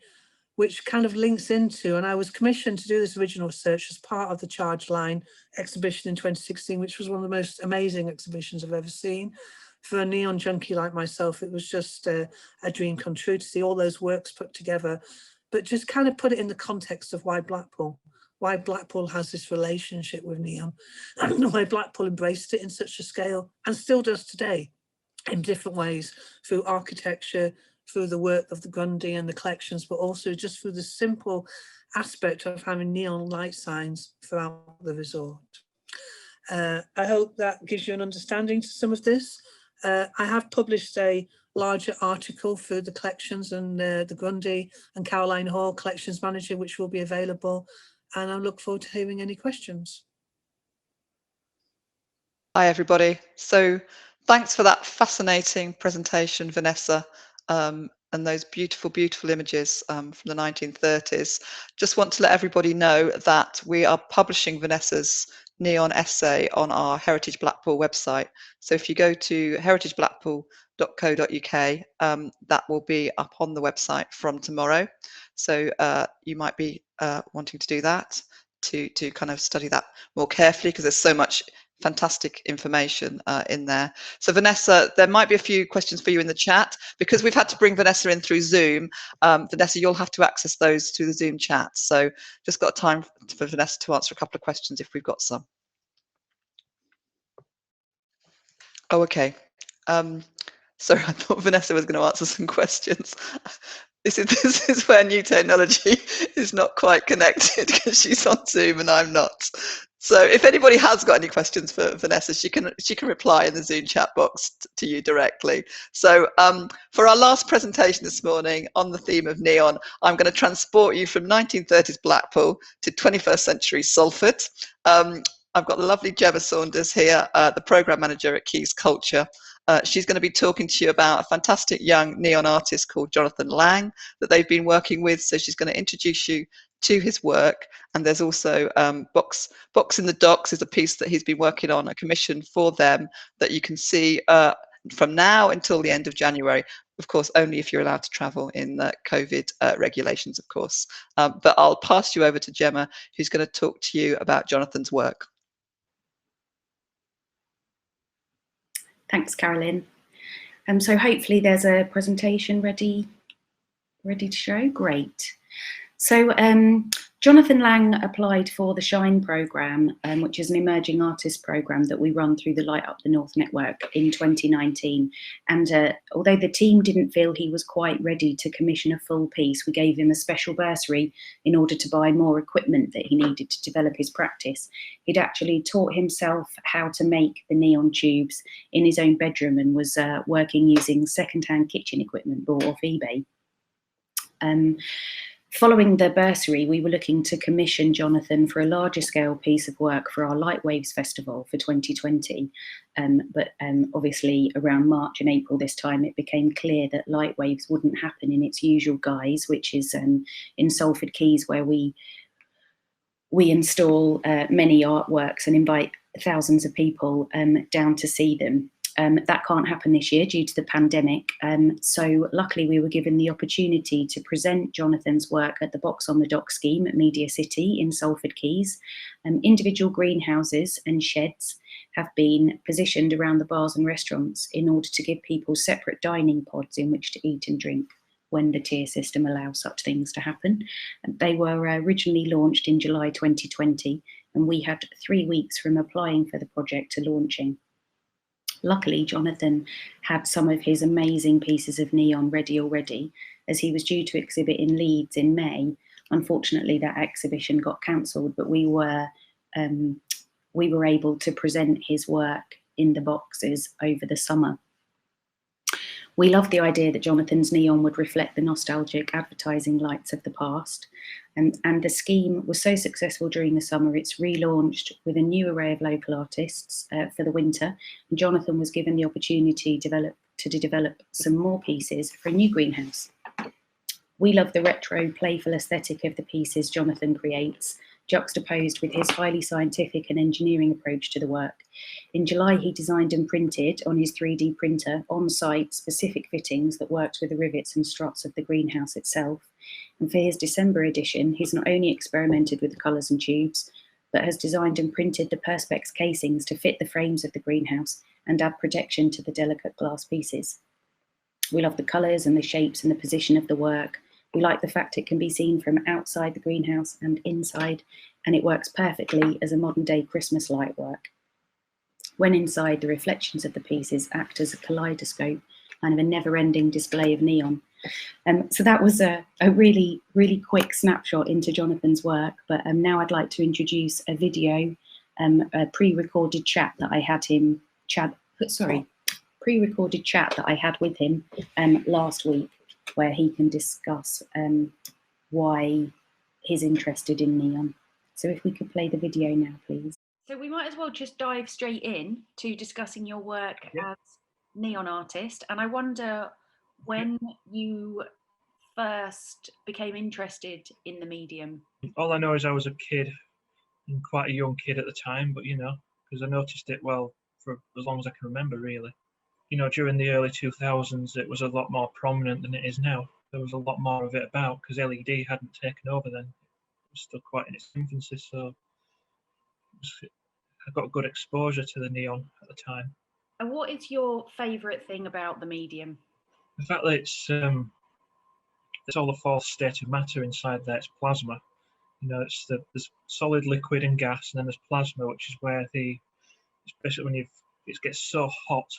which kind of links into, and I was commissioned to do this original research as part of the Charge Line exhibition in 2016, which was one of the most amazing exhibitions I've ever seen. For a neon junkie like myself, it was just a dream come true to see all those works put together, but just kind of put it in the context of why Blackpool has this relationship with neon, and why Blackpool embraced it in such a scale and still does today in different ways, through architecture, through the work of the Grundy and the collections, but also just through the simple aspect of having neon light signs throughout the resort. I hope that gives you an understanding to some of this. I have published a larger article through the collections and the Grundy and Caroline Hall collections manager, which will be available, and I look forward to hearing any questions. Hi everybody. So thanks for that fascinating presentation, Vanessa, and those beautiful, beautiful images from the 1930s. Just want to let everybody know that we are publishing Vanessa's neon essay on our Heritage Blackpool website. So if you go to heritageblackpool.org, that will be up on the website from tomorrow. So you might be wanting to do that to kind of study that more carefully, because there's so much fantastic information in there. So Vanessa, there might be a few questions for you in the chat. Because we've had to bring Vanessa in through Zoom, Vanessa, you'll have to access those through the Zoom chat. So just got time for Vanessa to answer a couple of questions if we've got some. Oh, okay. Sorry, I thought Vanessa was going to answer some questions. This is where new technology is not quite connected, because she's on Zoom and I'm not. So if anybody has got any questions for Vanessa, she can reply in the Zoom chat box to you directly. So for our last presentation this morning on the theme of neon, I'm going to transport you from 1930s Blackpool to 21st century Salford. I've got the lovely Gemma Saunders here, the program manager at Keys Culture. She's going to be talking to you about a fantastic young neon artist called Jonathan Lang that they've been working with. So she's going to introduce you to his work. And there's also Box in the Docks is a piece that he's been working on, a commission for them that you can see from now until the end of January. Of course, only if you're allowed to travel in the COVID regulations, of course. But I'll pass you over to Gemma, who's going to talk to you about Jonathan's work. Thanks, Carolyn. So hopefully there's a presentation ready to show. Great. So Jonathan Lang applied for the SHINE programme, which is an emerging artist programme that we run through the Light Up the North network in 2019. And although the team didn't feel he was quite ready to commission a full piece, we gave him a special bursary in order to buy more equipment that he needed to develop his practice. He'd actually taught himself how to make the neon tubes in his own bedroom and was working using second-hand kitchen equipment bought off eBay. Following the bursary, we were looking to commission Jonathan for a larger scale piece of work for our Light Waves Festival for 2020. But obviously around March and April this time, it became clear that Light Waves wouldn't happen in its usual guise, which is in Salford Quays, where we install many artworks and invite thousands of people down to see them. That can't happen this year due to the pandemic. So luckily we were given the opportunity to present Jonathan's work at the Box on the Dock scheme at Media City in Salford Quays. Individual greenhouses and sheds have been positioned around the bars and restaurants in order to give people separate dining pods in which to eat and drink when the tier system allows such things to happen. They were originally launched in July 2020, and we had 3 weeks from applying for the project to launching. Luckily, Jonathan had some of his amazing pieces of neon ready already, as he was due to exhibit in Leeds in May. Unfortunately, that exhibition got cancelled, but we were able to present his work in the boxes over the summer. We loved the idea that Jonathan's neon would reflect the nostalgic advertising lights of the past. And the scheme was so successful during the summer, it's relaunched with a new array of local artists for the winter. And Jonathan was given the opportunity to develop some more pieces for a new greenhouse. We love the retro, playful aesthetic of the pieces Jonathan creates, juxtaposed with his highly scientific and engineering approach to the work. In July, he designed and printed on his 3D printer on-site specific fittings that worked with the rivets and struts of the greenhouse itself. And for his December edition, he's not only experimented with the colours and tubes, but has designed and printed the Perspex casings to fit the frames of the greenhouse and add protection to the delicate glass pieces. We love the colours and the shapes and the position of the work. We like the fact it can be seen from outside the greenhouse and inside, and it works perfectly as a modern day Christmas light work. When inside, the reflections of the pieces act as a kaleidoscope, kind of a never-ending display of neon. So that was a really, really quick snapshot into Jonathan's work, but now I'd like to introduce a video, a pre-recorded chat that I had with him last week, where he can discuss why he's interested in neon. So if we could play the video now, please. So we might as well just dive straight in to discussing your work as neon artist. And I wonder when you first became interested in the medium. All I know is I was a kid, and quite a young kid at the time, but you know, because I noticed it, well, for as long as I can remember, really. you know, during the early 2000s, it was a lot more prominent than it is now. There was a lot more of it about because LED hadn't taken over then. It was still quite in its infancy, so I got good exposure to the neon at the time. And what is your favourite thing about the medium? The fact that it's all the fourth state of matter inside there. It's plasma. You know, there's solid, liquid, and gas, and then there's plasma, which is where especially when it gets so hot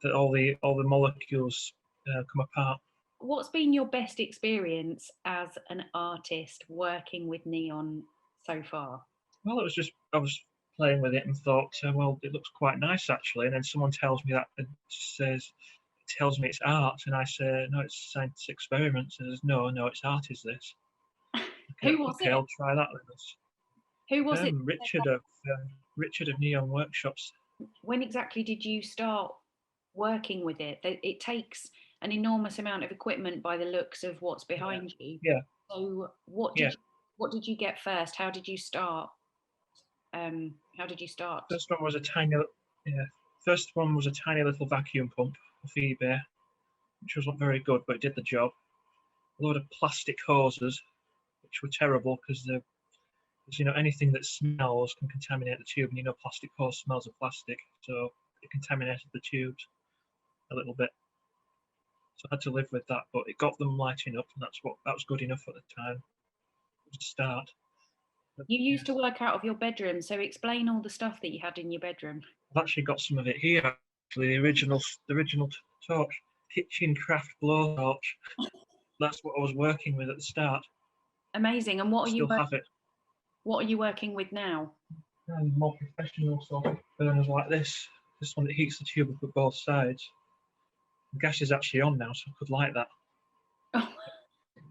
that all the molecules come apart. What's been your best experience as an artist working with neon so far? Well, I was playing with it and thought, well, it looks quite nice actually, and then someone tells me that and tells me it's art, and I say, no, it's science experiments. And says, no, it's art. Is this? Who was it? I'll try that with us. Who was it? Richard of Neon Workshops. When exactly did you start working with it? It takes an enormous amount of equipment by the looks of what's behind you. Yeah. So what did you get first? How did you start? First one was a tiny little vacuum pump off eBay, which wasn't very good, but it did the job. A load of plastic hoses, which were terrible because you know, anything that smells can contaminate the tube, and you know, plastic hose smells of plastic, so it contaminated the tubes a little bit. So I had to live with that, but it got them lighting up, and that was good enough at the time. It was a start. But, you used to work out of your bedroom, so explain all the stuff that you had in your bedroom. I've actually got some of it here. Actually, the original torch, kitchen craft blowtorch. That's what I was working with at the start. Amazing. And what are Still have it. What are you working with now? And more professional sort of burners like this. This one that heats the tube up at both sides. The gas is actually on now, so I could light that. Oh.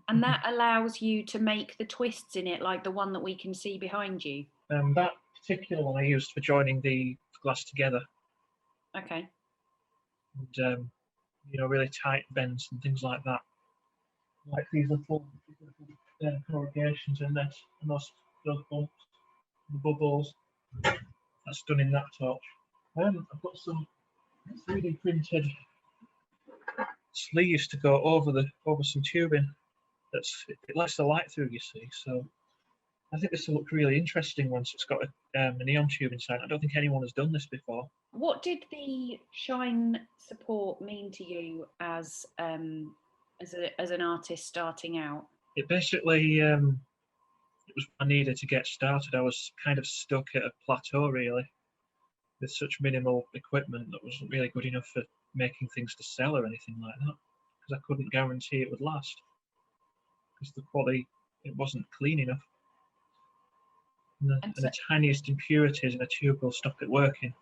And that allows you to make the twists in it, like the one that we can see behind you. That particular one I used for joining the glass together. Okay. And you know, really tight bends and things like that. Like these little corrugations in this, and those bumps, the bubbles. That's done in that torch. I've got some 3D printed sleeves to go over some tubing. It lets the light through, you see. So I think this will look really interesting once it's got a neon tube inside. I don't think anyone has done this before. What did the shine support mean to you as an artist starting out? It basically it was what I needed to get started. I was kind of stuck at a plateau really, with such minimal equipment that wasn't really good enough for making things to sell or anything like that, because I couldn't guarantee it would last, because the quality, it wasn't clean enough. And the tiniest impurities in a tube will stop it working.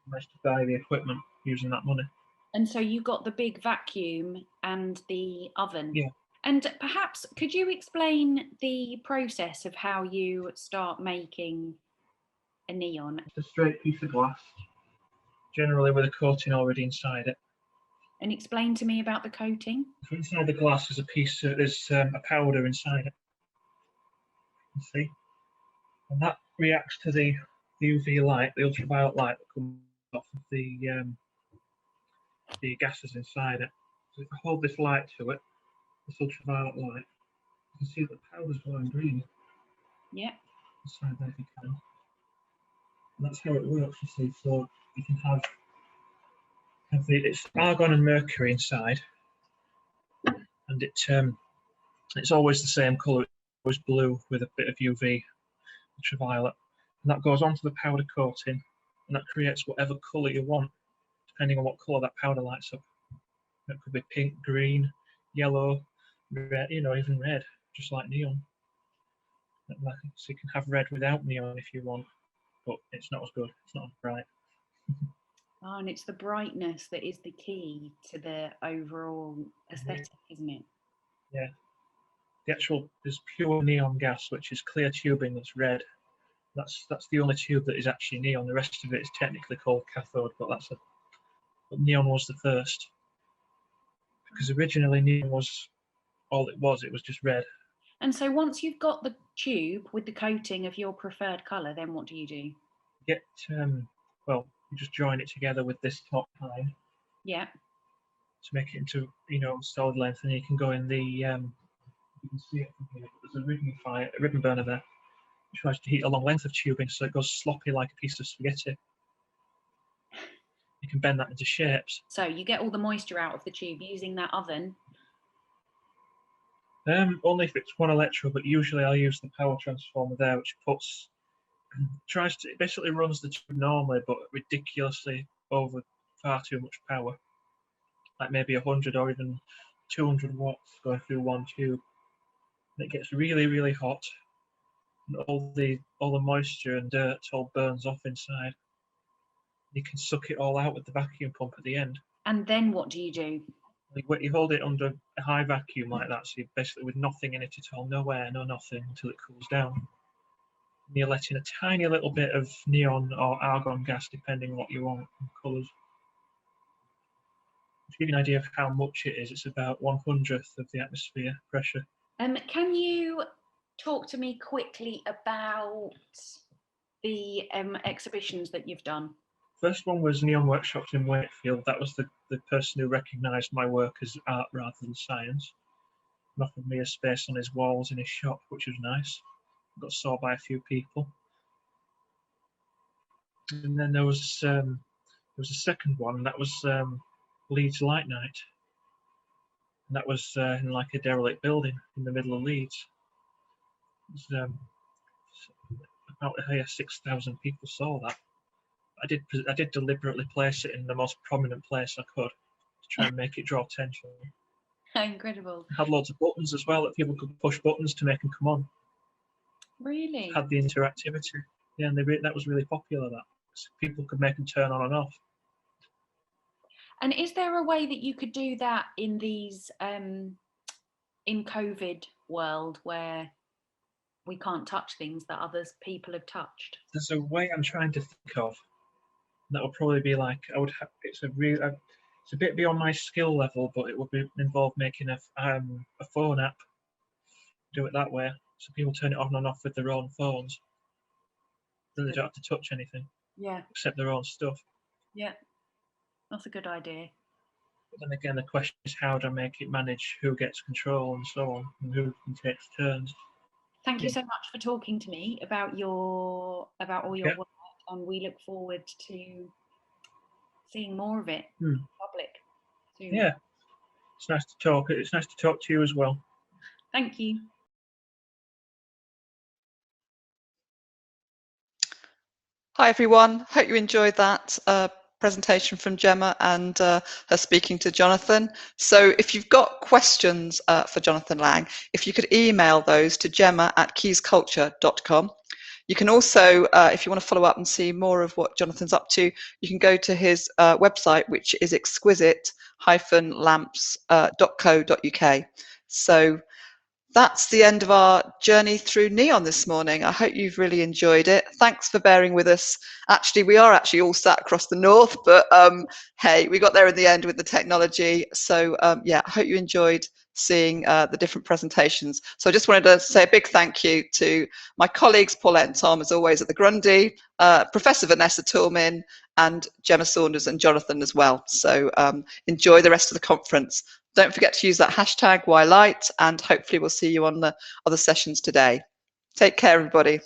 I managed to buy the equipment using that money. And so you got the big vacuum and the oven. Yeah. And perhaps could you explain the process of how you start making a neon? It's a straight piece of glass, generally with a coating already inside it. And explain to me about the coating. So inside the glass is there's a powder inside it. You see? And that reacts to the UV light, the ultraviolet light that comes off of the gases inside it. So if I hold this light to it, this ultraviolet light, you can see that the powder's glowing green. Yeah. Inside there if you can. And that's how it works, you see. So you can have it's argon and mercury inside, and it's always the same colour. It's always blue with a bit of UV ultraviolet, and that goes onto the powder coating, and that creates whatever colour you want, depending on what colour that powder lights up. It could be pink, green, yellow, red, you know, even red, just like neon. So you can have red without neon if you want, but it's not as good. It's not as bright. Oh, and it's the brightness that is the key to the overall aesthetic, isn't it? Yeah. There's pure neon gas, which is clear tubing that's red. That's the only tube that is actually neon. The rest of it is technically called cathode, but but neon was the first. Because originally neon was all it was just red. And so once you've got the tube with the coating of your preferred colour, then what do? Get You just join it together with this top line. Yeah. To make it into, you know, solid length, and you can go in the, you can see it from here, but there's a ribbon burner there, which tries to heat a long length of tubing so it goes sloppy like a piece of spaghetti. You can bend that into shapes. So you get all the moisture out of the tube using that oven? Only if it's one electrode, but usually I'll use the power transformer there, which basically runs the tube normally, but ridiculously over far too much power. Like maybe 100 or even 200 watts going through one tube. And it gets really, really hot, and all the moisture and dirt all burns off inside. You can suck it all out with the vacuum pump at the end. And then what do? You hold it under a high vacuum like that, so you're basically with nothing in it at all, no air, no nothing, until it cools down. And you're letting a tiny little bit of neon or argon gas, depending what you want, colours. To give you an idea of how much it is, it's about 1/100th of the atmosphere pressure. Can you talk to me quickly about the exhibitions that you've done? First one was Neon Workshops in Wakefield. That was the person who recognised my work as art rather than science. And offered me a space on his walls in his shop, which was nice. Got saw by a few people. And then there was a second one. That was Leeds Light Night. And that was in like a derelict building in the middle of Leeds. It was about 6,000 people saw that. I did deliberately place it in the most prominent place I could to try and make it draw attention. Incredible. It had loads of buttons as well that people could push buttons to make them come on. Really? It had the interactivity. Yeah, and that was really popular. That so people could make them turn on and off. And is there a way that you could do that in these in COVID world where we can't touch things that others people have touched? There's a way I'm trying to think of. That would probably be like it's a bit beyond my skill level, but it would involve making a phone app. Do it that way, so people turn it on and off with their own phones. Then they don't have to touch anything. Yeah. Except their own stuff. Yeah, that's a good idea. But then again, the question is how do I make it manage who gets control and so on, and who can take turns. Thank you so much for talking to me about all your work, and we look forward to seeing more of it in public soon. Yeah, it's nice to talk. It's nice to talk to you as well. Thank you. Hi everyone, hope you enjoyed that presentation from Gemma and her speaking to Jonathan. So if you've got questions for Jonathan Lang, if you could email those to gemma@keysculture.com. You can also, if you want to follow up and see more of what Jonathan's up to, you can go to his website, which is exquisite-lamps.co.uk. So that's the end of our journey through Neon this morning. I hope you've really enjoyed it. Thanks for bearing with us. Actually, we are all sat across the north, but hey, we got there in the end with the technology. So yeah, I hope you enjoyed seeing the different presentations. So I just wanted to say a big thank you to my colleagues, Paulette and Tom, as always, at the Grundy, Professor Vanessa Tillman, and Gemma Saunders and Jonathan as well. So enjoy the rest of the conference. Don't forget to use that hashtag #WhyLight, and hopefully we'll see you on the other sessions today. Take care, everybody.